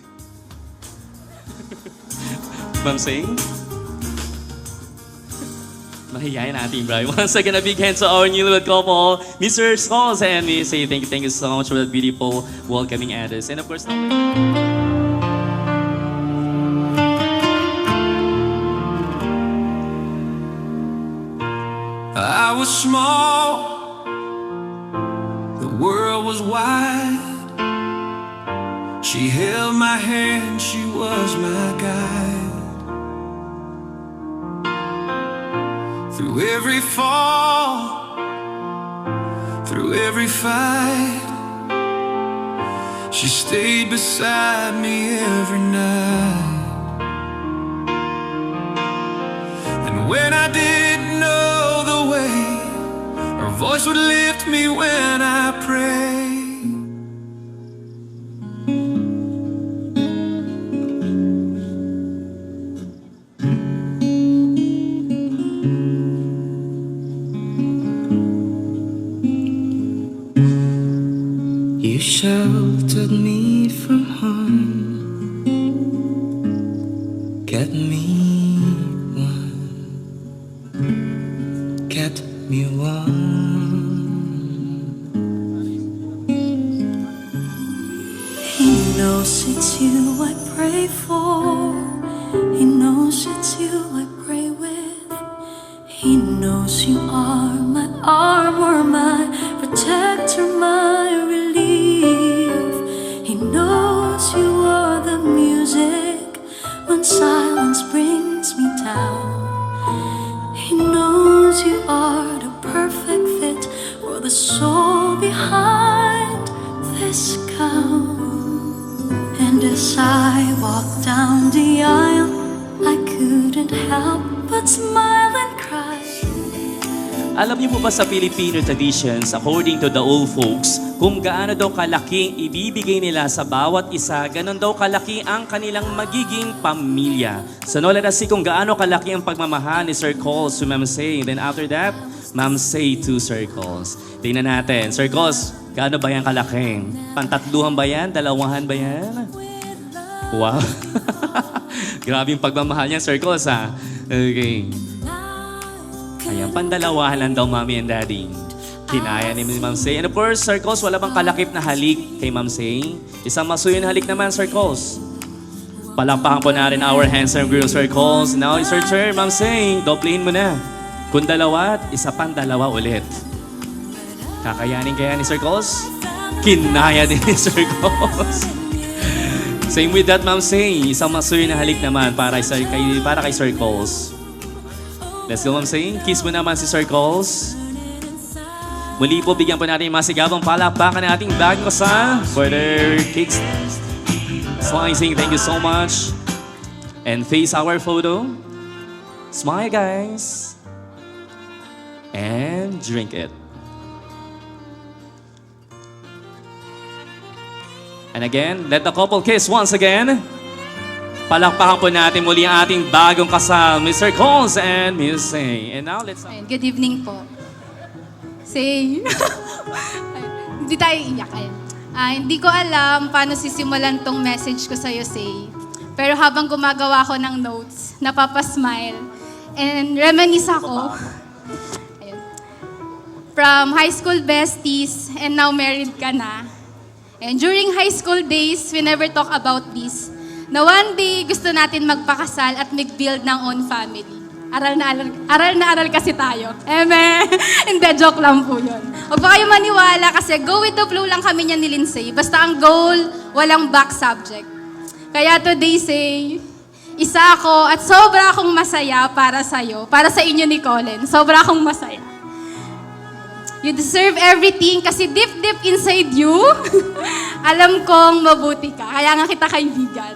Ma'am Sing? Mahihayin natin, bro. Once again, a big hand to our newlywed couple, Mr. Smalls and me. Say thank you so much for that beautiful welcoming address. And of course, I was small, the world was wide. She held my hand, she was my guide. Through every fall, through every fight, she stayed beside me every night. And when I didn't know the way, her voice would lift me when I pray. You sheltered me from harm, kept me warm, kept me warm. He knows it's you I pray for. He knows it's you I pray with. He knows you are my armor, my protector, my relief. He knows you are the music when silence brings me down. He knows you are the perfect fit for the soul behind this gown. And as I walked down the aisle, I couldn't help but smile and cry. Alam niyo po ba sa Filipino traditions, according to the old folks, kung gaano daw kalaki ibibigay nila sa bawat isa, ganon daw kalaki ang kanilang magiging pamilya. So no, let us see kung gaano kalaki ang pagmamahal ni Sir Coles to Ma'am Say. Then after that, Ma'am Say to Sir Coles. Tingnan natin. Sir Coles, gaano ba yan kalaki? Pantatluhan ba yan? Dalawahan ba yan? Wow. Grabe yung pagmamahal niya, Sir Coles, ha? Okay. Ayan, pandalawahan lang daw, Mommy and Daddy. Kinaya ni Ma'am Say. And of course, Sir Coles, wala bang kalakip na halik kay Ma'am Say? Isang masuyo na halik naman, Sir Coles. Palampakan po natin our handsome girl, Sir Coles. Now it's your turn, Ma'am Say. Doblehin mo na. Kung dalawa, isa pang dalawa ulit. Kakayanin kaya ni Sir Coles? Kinaya din ni Sir Coles. Same with that, Ma'am Say. Isang masuyo na halik naman para kay Sir Coles. Let's go, Ma'am Say. Kiss mo naman si Sir Coles. Muli po, bigyan po natin yung masigabang palakpakan ng ating bagong kasal for their cake slicing. Thank you so much. And face our photo. Smile, guys. And drink it. And again, let the couple kiss once again. Palakpakan po natin muli ang ating bagong kasal, Mr. Coles and Miss Say. And now, let's... Good evening po. Say. Hindi tayo iyak. Hindi ko alam paano sisimulan tong message ko sa'yo, Say. Pero habang gumagawa ko ng notes, napapasmile. And reminisce ako. Ayun. From high school besties, and now married ka na. And during high school days, we never talk about this. Na one day, gusto natin magpakasal at mag-build ng own family. Aral na aral kasi tayo. Hindi, joke lang po yun. Huwag pa kayo maniwala kasi go with the flow lang kami niya ni Lindsay. Basta ang goal, walang back subject. Kaya today, Say, isa ako at sobra akong masaya para sa'yo, para sa inyo ni Colin. Sobra akong masaya. You deserve everything kasi deep inside you, alam kong mabuti ka. Kaya nga kita kaibigan.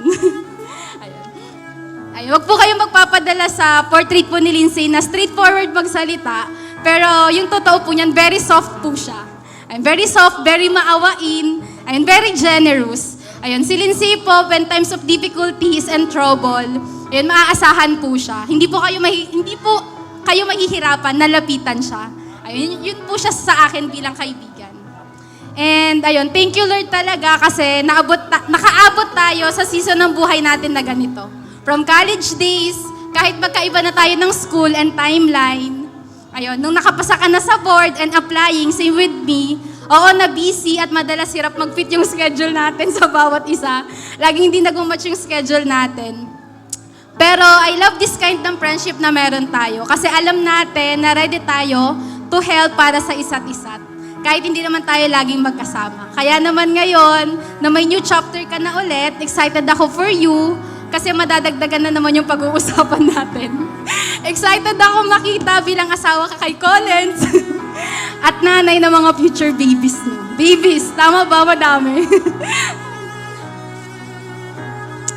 Ayun. Wag po kayong magpapadala sa portrait po ni Lindsay na straightforward magsalita. Pero yung totoo po niyan, very soft po siya. Ayun, very soft, very maawain, ayun, very generous. Ayun, si Lindsay po, when times of difficulties and trouble, ayun, maaasahan po siya. Hindi po kayo mahihirapan, nalapitan siya. Ayun, yun po siya sa akin bilang kaibigan. And ayun, thank you Lord talaga kasi nakaabot tayo sa season ng buhay natin na ganito. From college days, kahit magkaiba na tayo ng school and timeline, ayun, nung nakapasa ka na sa board and applying, same with me, oo, na busy at madalas hirap mag-fit yung schedule natin sa bawat isa. Laging hindi nag-match yung schedule natin. Pero I love this kind ng friendship na meron tayo kasi alam natin na ready tayo to help para sa isa't isa. Kahit hindi naman tayo laging magkasama. Kaya naman ngayon, na may new chapter ka na ulit, excited ako for you, kasi madadagdagan na naman yung pag-uusapan natin. Excited ako makita bilang asawa ka kay Collins. At nanay ng mga future babies niyo. Babies, tama ba? Madami.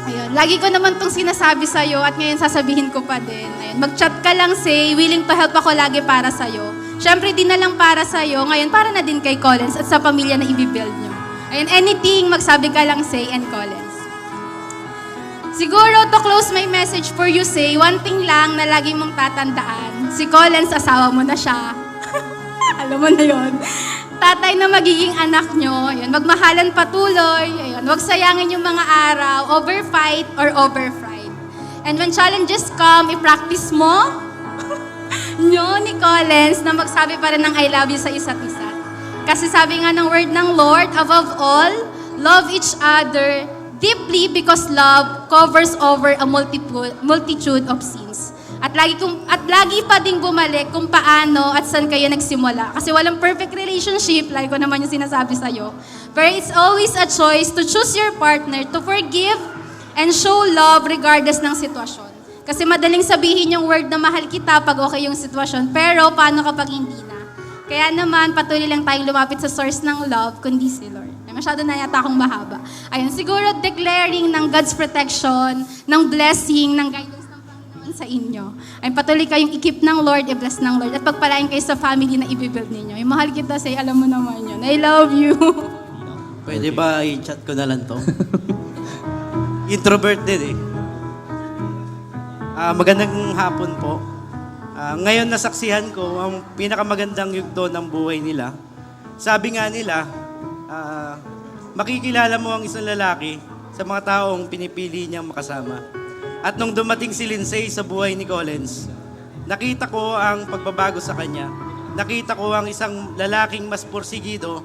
Ayun. lagi ko naman tong sinasabi sa'yo at ngayon sasabihin ko pa din. Ayun, mag-chat ka lang, say, willing to help ako lagi para sa'yo. Siyempre, di na lang para sa'yo, ngayon para na din kay Collins at sa pamilya na ibibuild nyo. Ayun, anything, magsabi ka lang, say, and Collins. Siguro, to close my message for you, say, one thing lang na lagi mong tatandaan. Si Collins, asawa mo na siya. Alam mo na yon. Tatay na magiging anak nyo, yun, magmahalan patuloy, ayun, huwag sayangin yung mga araw, over fight or over fright. And when challenges come, i-practice mo nyo ni Collins na magsabi pa rin ng I love you sa isa't isa. Kasi sabi nga ng word ng Lord, above all, love each other deeply because love covers over a multitude of sins. At lagi pa ding bumalik kung paano at saan kayo nagsimula. Kasi walang perfect relationship, like ko naman yung sinasabi sa'yo. But it's always a choice to choose your partner, to forgive and show love regardless ng sitwasyon. Kasi madaling sabihin yung word na mahal kita pag okay yung sitwasyon, pero paano kapag hindi na? Kaya naman, patuloy lang tayong lumapit sa source ng love, kundi si Lord. Masyado na yata akong mahaba. Ayun, siguro declaring ng God's protection, ng blessing, ng guidance sa inyo. Ay patuloy kayong i-keep ng Lord, i-bless ng Lord, at pagpalain kayo sa family na i-build ninyo. Yung mahal kita, say, alam mo naman yun. I love you. Pwede ba i-chat ko na lang to? Introvert din eh. Magandang hapon po. Ngayon nasaksihan ko ang pinakamagandang yugto ng buhay nila. Sabi nga nila, makikilala mo ang isang lalaki sa mga taong pinipili niyang makasama. At nung dumating si Lindsay sa buhay ni Collins, nakita ko ang pagbabago sa kanya. Nakita ko ang isang lalaking mas porsigido,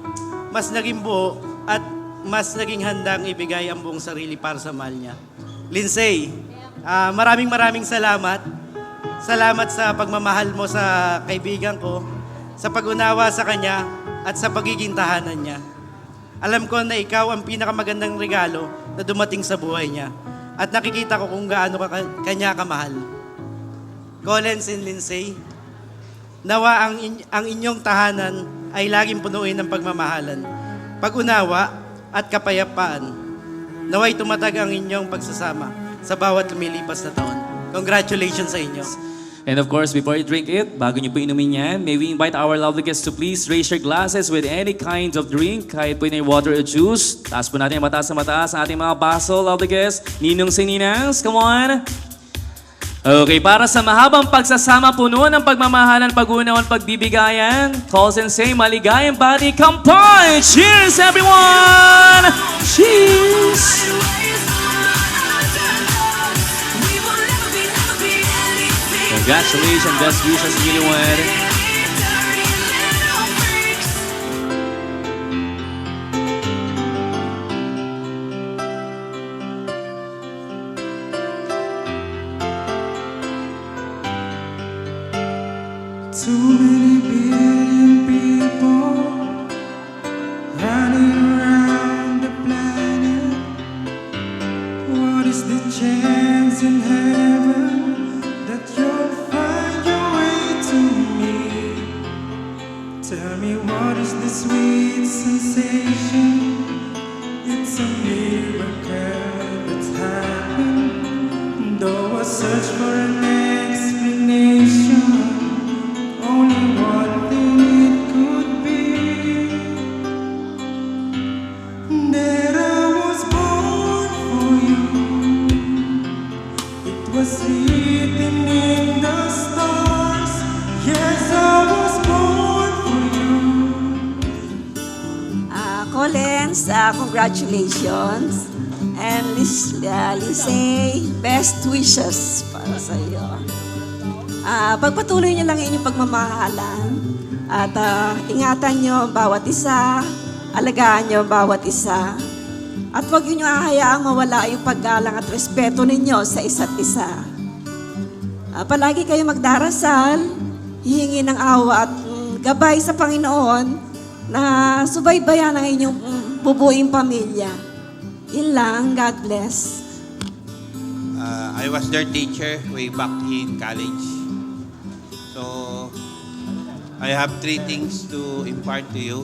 mas naging buo, at mas naging handang ibigay ang buong sarili para sa mahal niya. Lindsay, maraming salamat. Salamat sa pagmamahal mo sa kaibigan ko, sa pag-unawa sa kanya, at sa pagiging tahanan niya. Alam ko na ikaw ang pinakamagandang regalo na dumating sa buhay niya. At nakikita ko kung gaano kanya kamahal. Collins and Lindsay, nawa ang inyong tahanan ay laging punuin ng pagmamahalan, pag-unawa at kapayapaan. Naway tumatag ang inyong pagsasama sa bawat lumilipas na taon. Congratulations sa inyo. And of course, before you drink it, bago nyo po inumin yan, may we invite our lovely guests to please raise your glasses with any kind of drink, kahit po yung water or juice. Taas po natin mataas sa mataas ang ating mga baso, lovely guests. Ninong sininangs, come on. Okay, para sa mahabang pagsasama puno ng pagmamahalan, pag-unawan, pagbibigayan, calls and say, maligayang body, kampay! Cheers, everyone! Cheers! Congratulations, best wishes, newlywed. Too many billion people running around the planet. What is the chance in heaven that you'll find your way to me? Tell me, what is the sweet sensation? It's a miracle that's happened. Though I search for an explanation, only one thing it could be, that I was born for you. It was written in the stars. Yes, I was born for you. Collins, congratulations. And Lindsay, best wishes para sa iyo. Pagpatuloy niyo lang inyong pagmamahalan at ingatan niyo bawat isa, alagaan niyo bawat isa. At huwag niyo hahayaang mawala yung paggalang at respeto ninyo sa isa't isa. Palagi kayo magdarasal, hihingi ng awa at gabay sa Panginoon na subaybayan ang inyong bubuing pamilya. Yun lang, God bless. I was their teacher way back in college. So, I have 3 things to impart to you.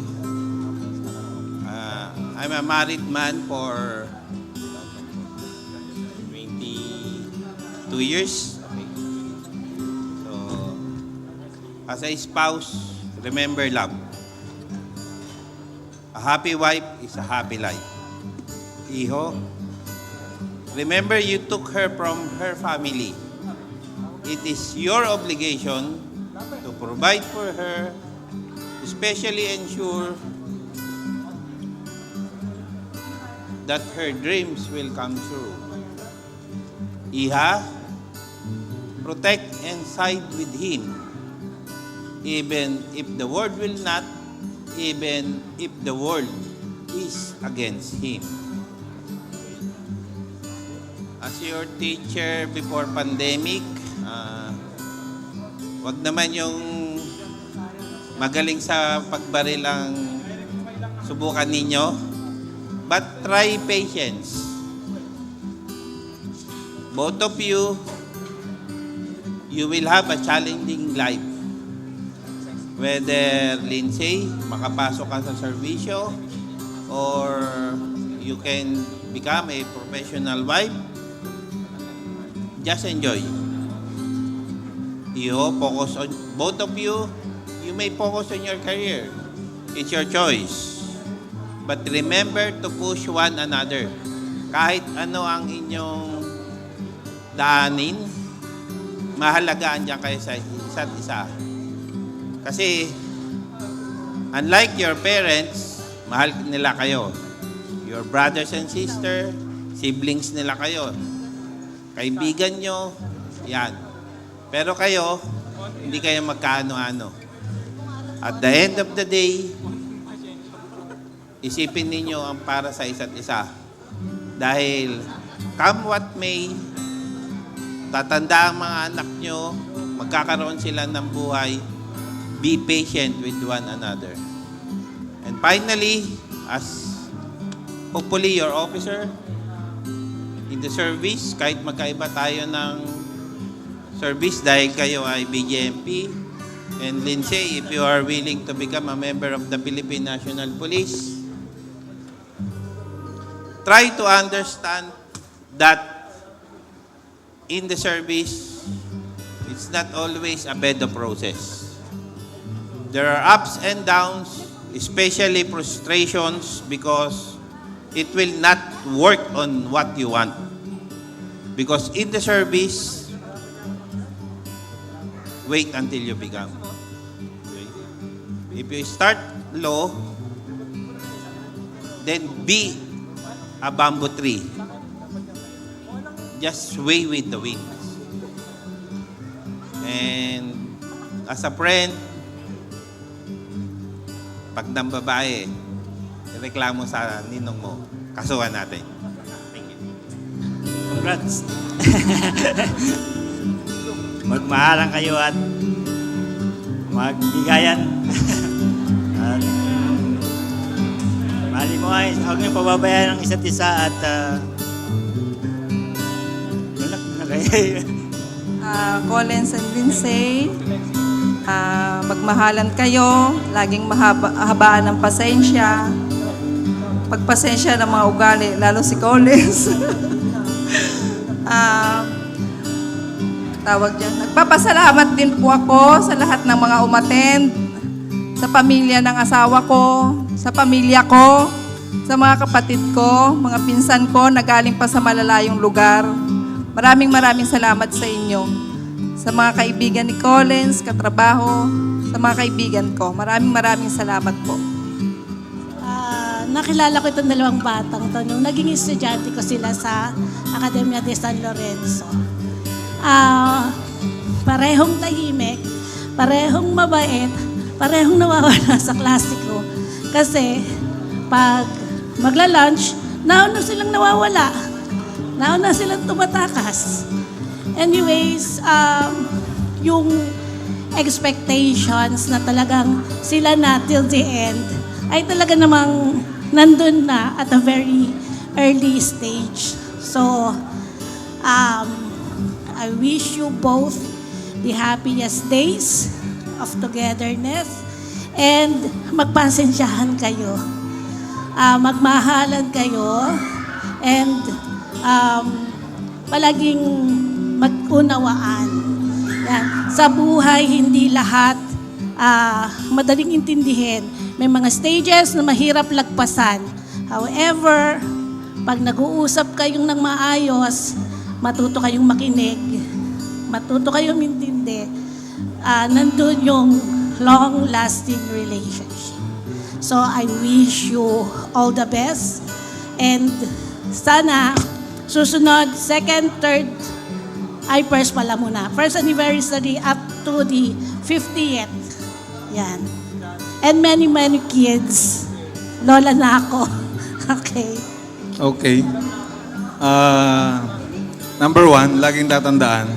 I'm a married man for 2 years. Okay. So, as a spouse, remember love. A happy wife is a happy life. Hijo, remember you took her from her family. It is your obligation to provide for her, especially ensure that her dreams will come true. Iha, protect and side with him, even if the world will not, even if the world is against him. As your teacher before pandemic, wag naman yung magaling sa pagbaril ang subukan ninyo, but try patience. Both of you will have a challenging life. Whether, Lindsay, makapasok ka sa serbisyo, or you can become a professional wife, just enjoy. You focus on, both of you may focus on your career. It's your choice. But remember to push one another. Kahit ano ang inyong daanin, mahalagaan dyan kayo sa isa't isa. Kasi, unlike your parents, mahal nila kayo. Your brothers and sisters, siblings nila kayo. Kaibigan nyo, yan. Pero kayo, hindi kayo magkaano-ano. At the end of the day, isipin ninyo ang para sa isa't isa. Dahil, come what may, tatanda ang mga anak nyo, magkakaroon sila ng buhay, be patient with one another. And finally, as hopefully your officer in the service, kahit magkaiba tayo ng service dahil kayo ay BJMP, and Lindsay, if you are willing to become a member of the Philippine National Police, try to understand that in the service, it's not always a bed of roses. There are ups and downs, especially frustrations, because it will not work on what you want. Because in the service, wait until you become. Okay? If you start low, then be a bamboo tree. Just sway with the winds. And as a friend, pag nang babae, reklamo sa ninong mo, kasuhan natin. Thank you. Congrats. Magmahalan kayo at magbigayan. At mahalin mo ay huwag niyo pababayaan ang isa't isa at Collins and Lindsay, magmahalan kayo, laging mahabaan ng pasensya. Pagpasensya ng mga ugali, lalo si Collins. Tawag dyan. Nagpapasalamat din po ako sa lahat ng mga umattend, sa pamilya ng asawa ko, sa pamilya ko, sa mga kapatid ko, mga pinsan ko na galing pa sa malalayong lugar. Maraming salamat sa inyo. Sa mga kaibigan ni Collins, katrabaho, sa mga kaibigan ko. Maraming salamat po. Nakilala ko itong dalawang batang to nung naging estudyante ko sila sa Academia de San Lorenzo. Parehong tahimik, parehong mabait, parehong nawawala sa klase ko. Kasi pag magla-lunch, nauna silang nawawala. Nauna silang tumatakas. Anyways, yung expectations na talagang sila na till the end ay talaga namang nandun na at a very early stage. So, I wish you both the happiest days of togetherness and magpasensyahan kayo. Magmahalan kayo and palaging unawaan. Yan. Sa buhay, hindi lahat madaling intindihin. May mga stages na mahirap lagpasan. However, pag nag-uusap kayong ng maayos, matuto kayong makinig, matuto kayong intindi, nandun yung long-lasting relationship. So I wish you all the best. And sana, susunod, second, third, first pala muna. First anniversary up to the 50th. Yan. And many, many kids. Lola na ako. Okay. Okay. Number one, laging tatandaan,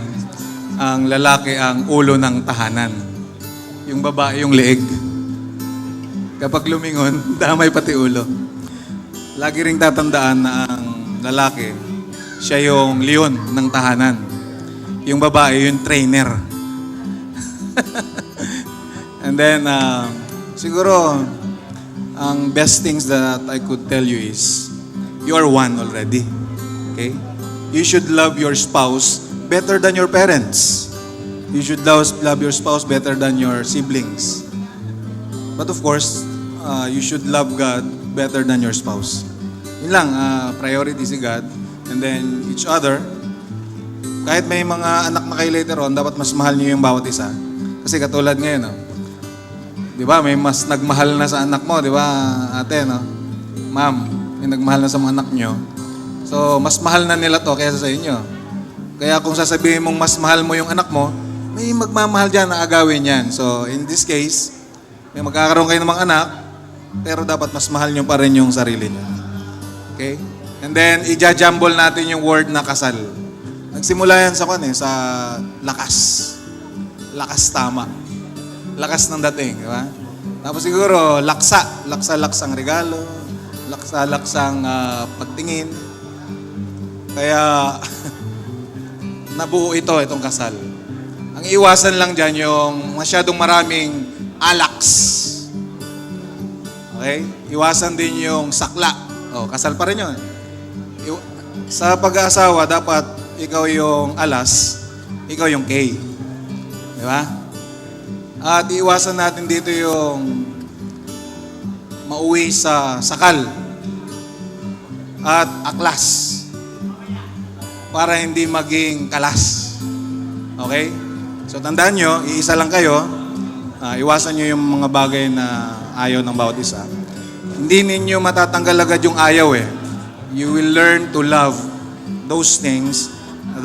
ang lalaki ang ulo ng tahanan. Yung babae yung leeg. Kapag lumingon, damay pati ulo. Lagi ring tatandaan na ang lalaki, siya yung leon ng tahanan. Yung babae yung trainer. And then, siguro, ang best things that I could tell you is, you are one already. Okay? You should love your spouse better than your parents. You should love your spouse better than your siblings. But of course, you should love God better than your spouse. Yun lang, priority si God. And then, each other. Kahit may mga anak na kayo later on, dapat mas mahal niyo yung bawat isa. Kasi katulad ngayon, no? Di ba, may mas nagmahal na sa anak mo, di ba, ate, no? Ma'am, may nagmahal na sa mga anak nyo. So, mas mahal na nila to kaysa sa inyo. Kaya kung sasabihin mong mas mahal mo yung anak mo, may magmamahal dyan na agawin yan. So, in this case, may magkakaroon kayo ng mga anak, pero dapat mas mahal nyo pa rin yung sarili nyo. Okay? And then, ija-jumble natin yung word na kasal. Nagsimula yan sa sa lakas. Lakas tama. Lakas ng dating, di ba? Tapos siguro, laksa. Laksa-laksang regalo. Laksa-laksang pagtingin. Kaya, nabuo itong kasal. Ang iwasan lang dyan yung masyadong maraming alaks. Okay? Iwasan din yung sakla. Kasal pa rin yun. Sa pag-aasawa, dapat ikaw yung alas, ikaw yung K. Di ba? At iwasan natin dito yung mauwi sa sakal at aklas para hindi maging kalas. Okay? So tandaan nyo, iisa lang kayo. Iwasan nyo yung mga bagay na ayaw ng bawat isa. Hindi ninyo matatanggal agad yung ayaw eh. You will learn to love those things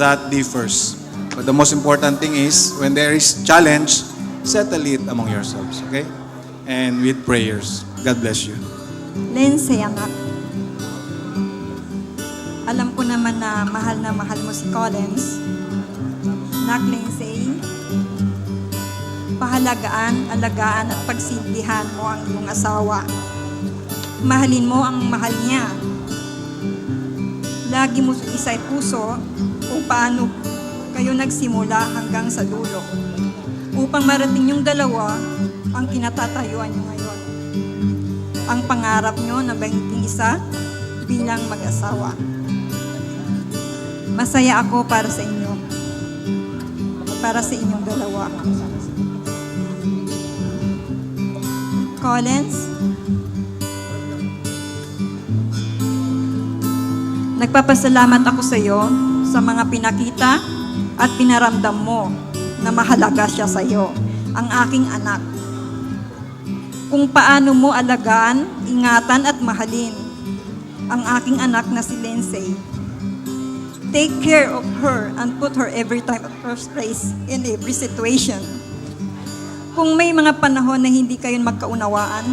that differs. But the most important thing is, when there is challenge, settle it among yourselves, okay? And with prayers. God bless you. Lindsay, anak. Alam ko naman na mahal mo si Collins. Anak Lindsay, pahalagaan, alagaan at pagsintihan mo ang iyong asawa. Mahalin mo ang mahal niya. Lagi mo isa'y puso kung paano kayo nagsimula hanggang sa dulo. Upang marating yung dalawa ang kinatatayuan nyo ngayon. Ang pangarap nyo na maging isa bilang mag-asawa. Masaya ako para sa inyo. Para sa inyong dalawa. Collins, nagpapasalamat ako sa iyo sa mga pinakita at pinaramdam mo na mahalaga siya sa iyo, ang aking anak. Kung paano mo alagaan, ingatan at mahalin ang aking anak na si Lindsay. Take care of her and put her every time at first place in every situation. Kung may mga panahon na hindi kayo magkaunawaan,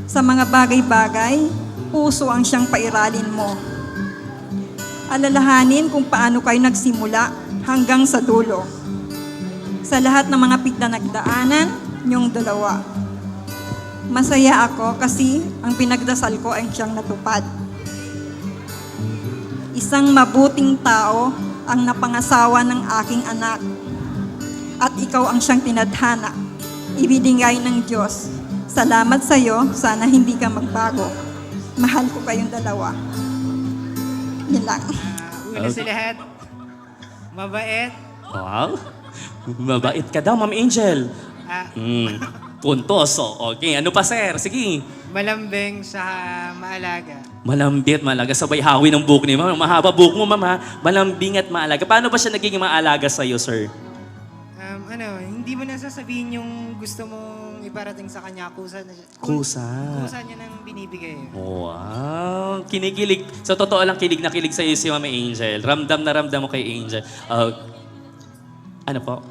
sa mga bagay-bagay, puso ang siyang pairalin mo. Alalahanin kung paano kayo nagsimula hanggang sa dulo. Sa lahat ng mga pinagdaanan niyong dalawa. Masaya ako kasi ang pinagdasal ko ay siyang natupad. Isang mabuting tao ang napangasawa ng aking anak. At ikaw ang siyang tinadhana. Ibinigay ng Diyos. Salamat sa iyo, sana hindi ka magbago. Mahal ko kayong dalawa. Yan lang. Uwi na sila lahat. Mabait. Wow. Mabait ka daw, Ma'am Angel. Ah, Puntos. So, okay. Ano pa, sir? Sige. malambing sa maalaga. Malambit, maalaga. Sabay hawi ng buhok ni Ma'am. Mahaba buhok mo, Ma'am, ha? Malambing at maalaga. Paano ba siya nagiging maalaga sa'yo, sir? Hindi mo na sasabihin yung gusto mong iparating sa kanya. Kusa na siya. Kusa. Kusa niya nang binibigay. Wow. Kinikilig. Sa totoo lang, kilig na kilig sa'yo si Ma'am Angel. Ramdam na ramdam mo kay Angel. Ano po?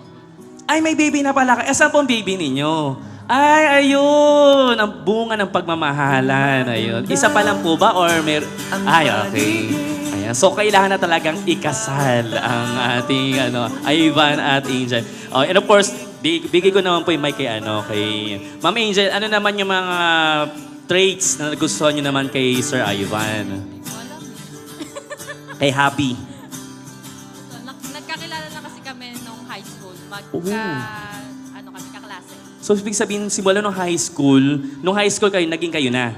Ay, may baby na pala. Saan po ang baby ninyo? Ay, ayun. Ang bunga ng pagmamahalan. Ayun. Isa pa lang po ba? Or Ay, okay. Ayan. So, kailangan na talagang ikasal ang ating Ivan at Angel. And of course, bigay ko naman po yung mic kay Ma'am Angel. Ano naman yung mga traits na nagustuhan nyo naman kay Sir Ivan? Kay Happy. Nagkakilala na kasi kami nung high school. Kami kaklase. So, ibig sabihin, simula nung high school kayo, naging kayo na?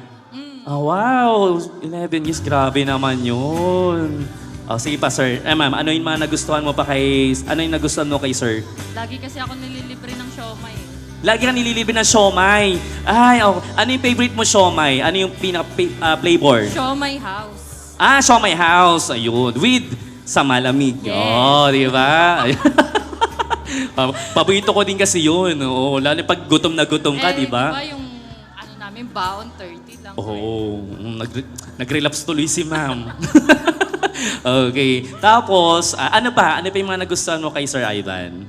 Oh, wow! 11 years, grabe naman yun. Oh, sige pa, sir. Ma'am, ano yung mga nagustuhan mo kay sir? Lagi kasi ako nililibre ng siomay. Lagi ka nililibre ng siomay. Ay, oh. Ano yung favorite mo siomay? Ano yung flavor? Siomay house. Ah, siomay house. Ayun. With sa malamig. Yes. Oh, di ba? Paborito ko din kasi yun. Oo, lalo pag gutom na gutom ka, di ba? Di ba yung namin baon 30 lang. Oo. Nag-relapse tuloy si ma'am. Okay. Tapos, ano pa? Ano pa yung mga nagustuhan mo kay Sir Ivan?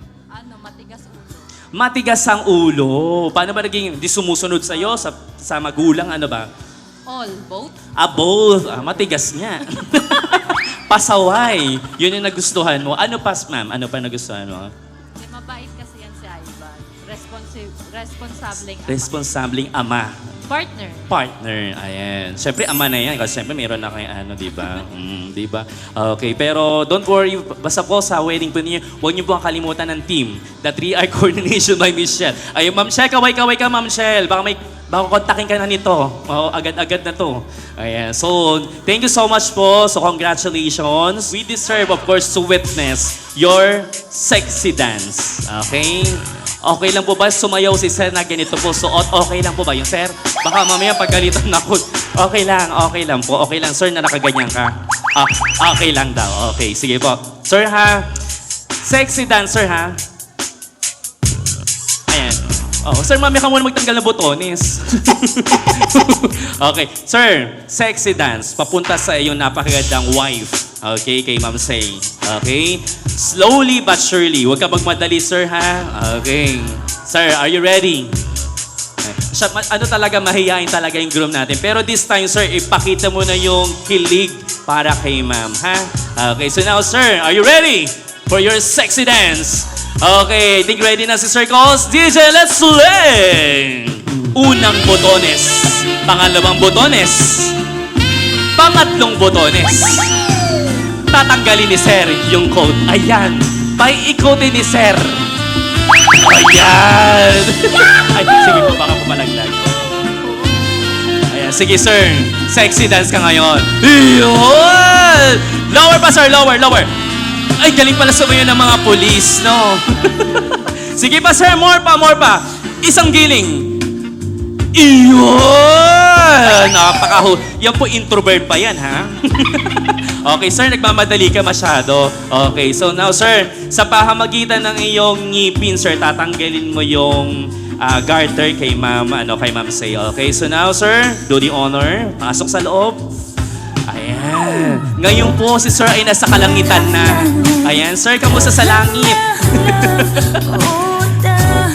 Matigas ulo. Matigas ang ulo. Paano ba naging di sumusunod sa'yo? Sa magulang, ano ba? All, both? Both. Matigas niya. Pasaway. Yun yung nagustuhan mo. Ano pa, ma'am? Ano pa nagustuhan mo? Mabait kasi yan si Ivan. Responsableng ama. Responsableng ama. Partner. Ayan. Siyempre, ama na yan. Kasi siyempre, meron na kayo di ba? Di ba? Okay. Pero, don't worry. Basta po sa wedding po ninyo, huwag niyo po ang kalimutan ng team. The 3R coordination by Michelle. Ayun, Ma'am Shell. Kaway ka, Ma'am Shell. Baka kontakin ka na nito. Agad-agad na to. Ayan. So, thank you so much po. So, congratulations. We deserve, of course, to witness your sexy dance. Okay? Okay lang po ba sumayaw si Sir na ganito po? Suot, okay lang po ba yun, Sir? Baka mamaya pagalitan na ako. Okay lang po. Okay lang, Sir, na nakaganyan ka. Okay lang daw. Okay, sige po. Sir, ha? Sexy dancer, ha? Ayan. Sir, mamaya ka muna magtanggal ng botones. Okay. Sir, sexy dance. Papunta sa iyong napakagandang wife. Okay, kay Ma'am Say. Okay? Slowly but surely. Huwag ka magmadali, sir, ha? Okay. Sir, are you ready? Mahihain talaga yung groom natin. Pero this time, sir, ipakita mo na yung kilig para kay Ma'am, ha? Okay, so now, sir, are you ready for your sexy dance? Okay, think ready na si Sir Calls. DJ, let's play! Unang botones. Pangalawang botones. Pangatlong botones. Tatanggalin ni Sir yung code. Ayan. Pai-ikotin ni Sir. Ayan. Ay, sige po, baka pumalaglag. Ayan, sige Sir. Sexy dance ka ngayon. Iyon! Lower pa, Sir. Lower. Ay, galing pala sumayo ng mga police, no? Sige pa, Sir. More pa. Isang giling. Iyon! Yan po, introvert pa yan, ha? Okay, sir, nagmamadali ka masyado. Okay, so now, sir, sa pahamagitan ng iyong ngipin, sir, tatanggalin mo yung garter kay Ma'am Say. Okay, so now, sir, do the honor. Pasok sa loob. Ayan. Ngayon po, si sir ay nasa kalangitan na. Ayan, sir, kamusta sa langit?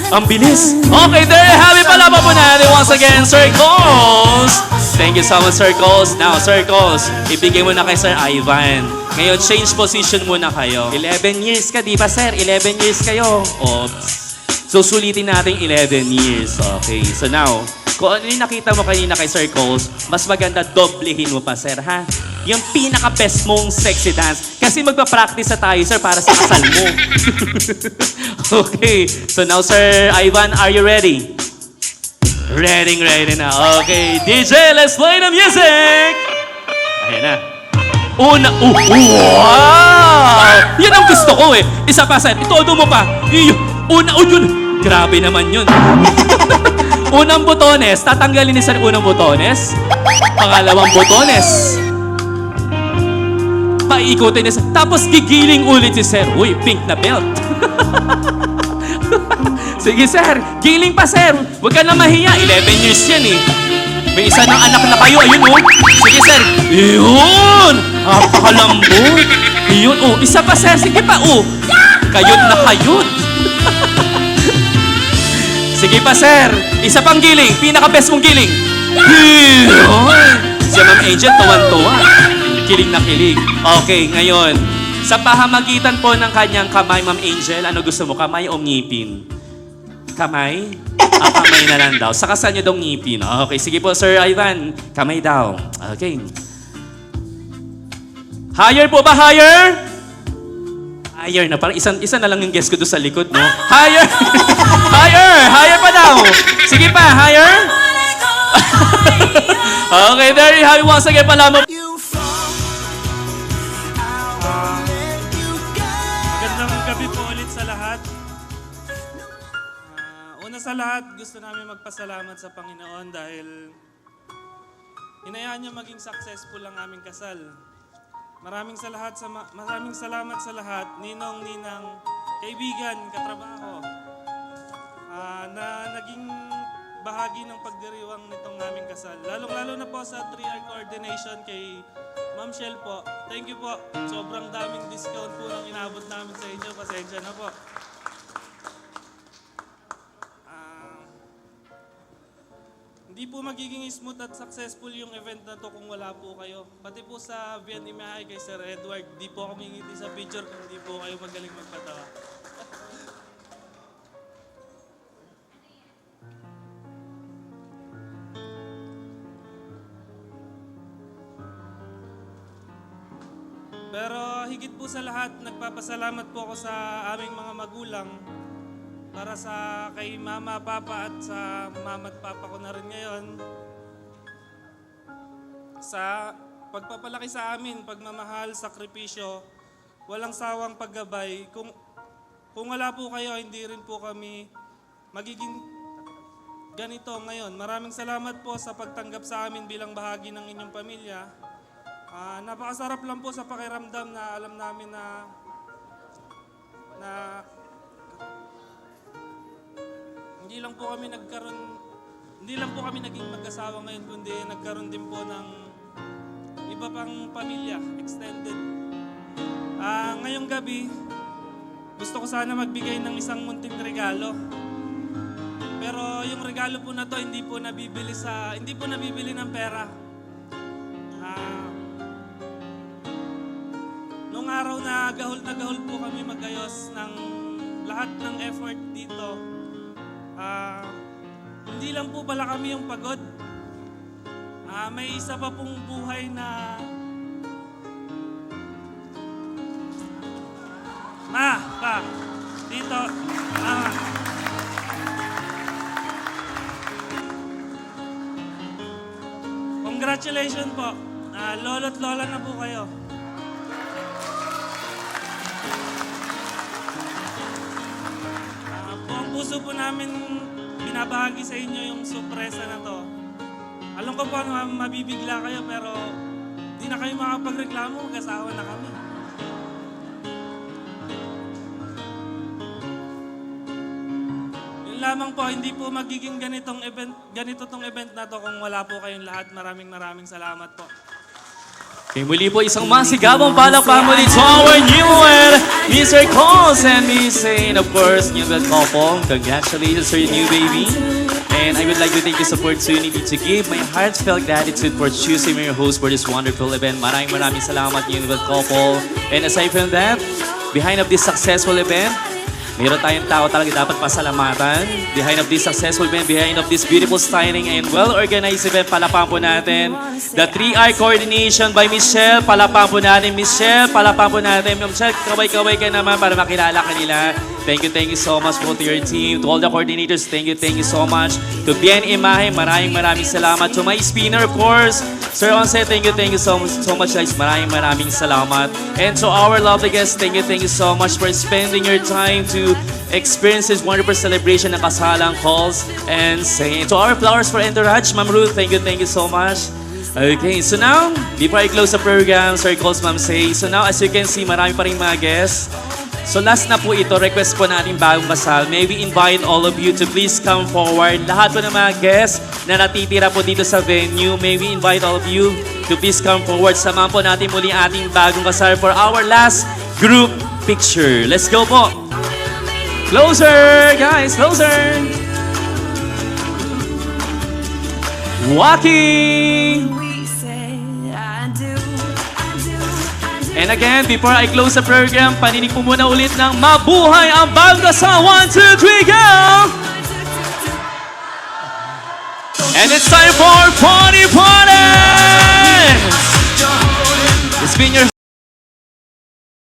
Ang bilis. Okay, there you have it. Palaban po natin once again, Sir Calls. Thank you so much, Sir Calls. Now, Sir Calls, ibigay mo na kay Sir Ivan. Ngayon, change position muna kayo. 11 years ka, di ba, Sir? 11 years kayo. Oops. So, sulitin natin 11 years. Okay, so now, kung ano yung nakita mo kanina kay Sir Calls, mas maganda doblehin mo pa, Sir, ha? Yung pinaka-best mong sexy dance. Kasi magpa-practice na tayo, Sir, para sa kasal mo. Okay. So now, Sir Ivan, are you ready? Ready na. Okay. DJ, let's play the music! Ayan na. Wow! Yan ang gusto ko eh. Isa pa, sir. Itodo mo pa. Yun. Grabe naman yun. Unang botones. Tatanggalin ni sir unang botones. Pangalawang botones. Paikutin niya sir. Tapos gigiling ulit si sir. Uy, pink na belt. Sige sir. Giling pa sir. Huwag ka na mahiya. 11 years yan eh. May isa ng anak na kayo. Ayun oh. Sige sir. Yun. Napakalambot. Yun oh. Isa pa sir. Sige pa oh. Kayod na kayod. Sige pa sir. Isa pang giling. Pinaka-best mong giling. Yun. Si Ma'am Angel tuwan-tuwa. Kilig na kilig. Okay, ngayon. Sa pahamagitan po ng kanyang kamay, Ma'am Angel, ano gusto mo? Kamay o ngipin? Kamay? Kamay na lang daw. Sakasan niyo daw ngipin. Okay, sige po, Sir Ivan. Kamay daw. Okay. Higher po ba? Higher? Higher na. Parang isa na lang yung guest ko doon sa likod, no? Higher! Higher pa daw. Sige pa, higher? Okay, there you have it. Once again, palaman. Magandang gabi po ulit sa lahat. Una sa lahat, gusto namin magpasalamat sa Panginoon dahil hinayaan niya maging successful ang aming kasal. Maraming salamat sa lahat, ninong, ninang, kaibigan, katrabaho, na naging bahagi ng pagdiriwang nitong aming kasal. Lalong-lalo na po sa 3R coordination kay Ma'am Shell po. Thank you po. Sobrang daming discount po nang inabot namin sa inyo. Pasensya na po. Hindi po magiging smooth at successful yung event na to kung wala po kayo. Pati po sa Vietnamese kay Sir Edward, di po kami ngiti sa picture kung di po kayo magaling magpatawa. Pero higit po sa lahat, nagpapasalamat po ako sa aming mga magulang para sa kay mama, papa at sa mama at papa ko na rin ngayon. Sa pagpapalaki sa amin, pagmamahal, sakripisyo, walang sawang paggabay. Kung wala po kayo, hindi rin po kami magiging ganito ngayon. Maraming salamat po sa pagtanggap sa amin bilang bahagi ng inyong pamilya. Napakasarap lang po sa pakiramdam na alam namin na hindi lang po kami naging mag-asawa ngayon, kundi nagkaroon din po ng iba pang pamilya, extended. Ngayong gabi, gusto ko sana magbigay ng isang munting regalo. Pero yung regalo po na to hindi po nabibili ng pera. Nung araw na gahol po kami magayos ng lahat ng effort dito, hindi lang po pala kami yung pagod. May isa pa pong buhay na dito. Congratulations po. Lolo't lola na po kayo. Buong puso po namin binabahagi sa inyo yung sorpresa na to. Alam ko po na mabibigla kayo pero di na kayo makapagreklamo, mag-asawa na kami. Yun lamang po, hindi po magiging ganito tong event na to kung wala po kayong lahat. Maraming salamat po. Okay, muli po isang masigabong palakpakan muli to our newlywed, Mr. Coles and Miss Zane, of course, newlywed couple. Congratulations for your new baby. And I would like to take this opportunity to give my heartfelt gratitude for choosing me your host for this wonderful event. Maraming salamat, newlywed couple. And aside from that, behind of this successful event, Meron tayong tao talaga dapat pasalamatan. Behind of this successful event, behind of this beautiful, styling, and well-organized event, palapakan po natin. The 3R coordination by Michelle. Palapakan po natin, Michelle. Palapakan po natin. Michelle, kaway-kaway ka naman para makilala ka nila. Thank you so much po to your team. To all the coordinators, thank you so much. To Bien Imahe, maraming salamat. To my spinner, of course, Sir Onse, thank you so much guys. Maraming salamat. And to our lovely guests, thank you so much for spending your time to experience this wonderful celebration ng Kasalang Calls and Saying. To our Flowers for Entourage, Ma'am Ruth, thank you so much. Okay, so now, before I close the program, Sir Calls, Ma'am Say. So now, as you can see, marami pa rin mga guests. So last na po ito, request po natin bagong kasal. May we invite all of you to please come forward. Lahat po ng mga guests na natitira po dito sa venue, may we invite all of you to please come forward. Samahan po natin muli ating bagong kasal for our last group picture. Let's go po! Closer, guys, closer! Walking! And again, before I close the program, paninig po muna ulit ng Mabuhay ang Bagong Kasal. 1, 2, 3, go! And it's time for Party! It's been your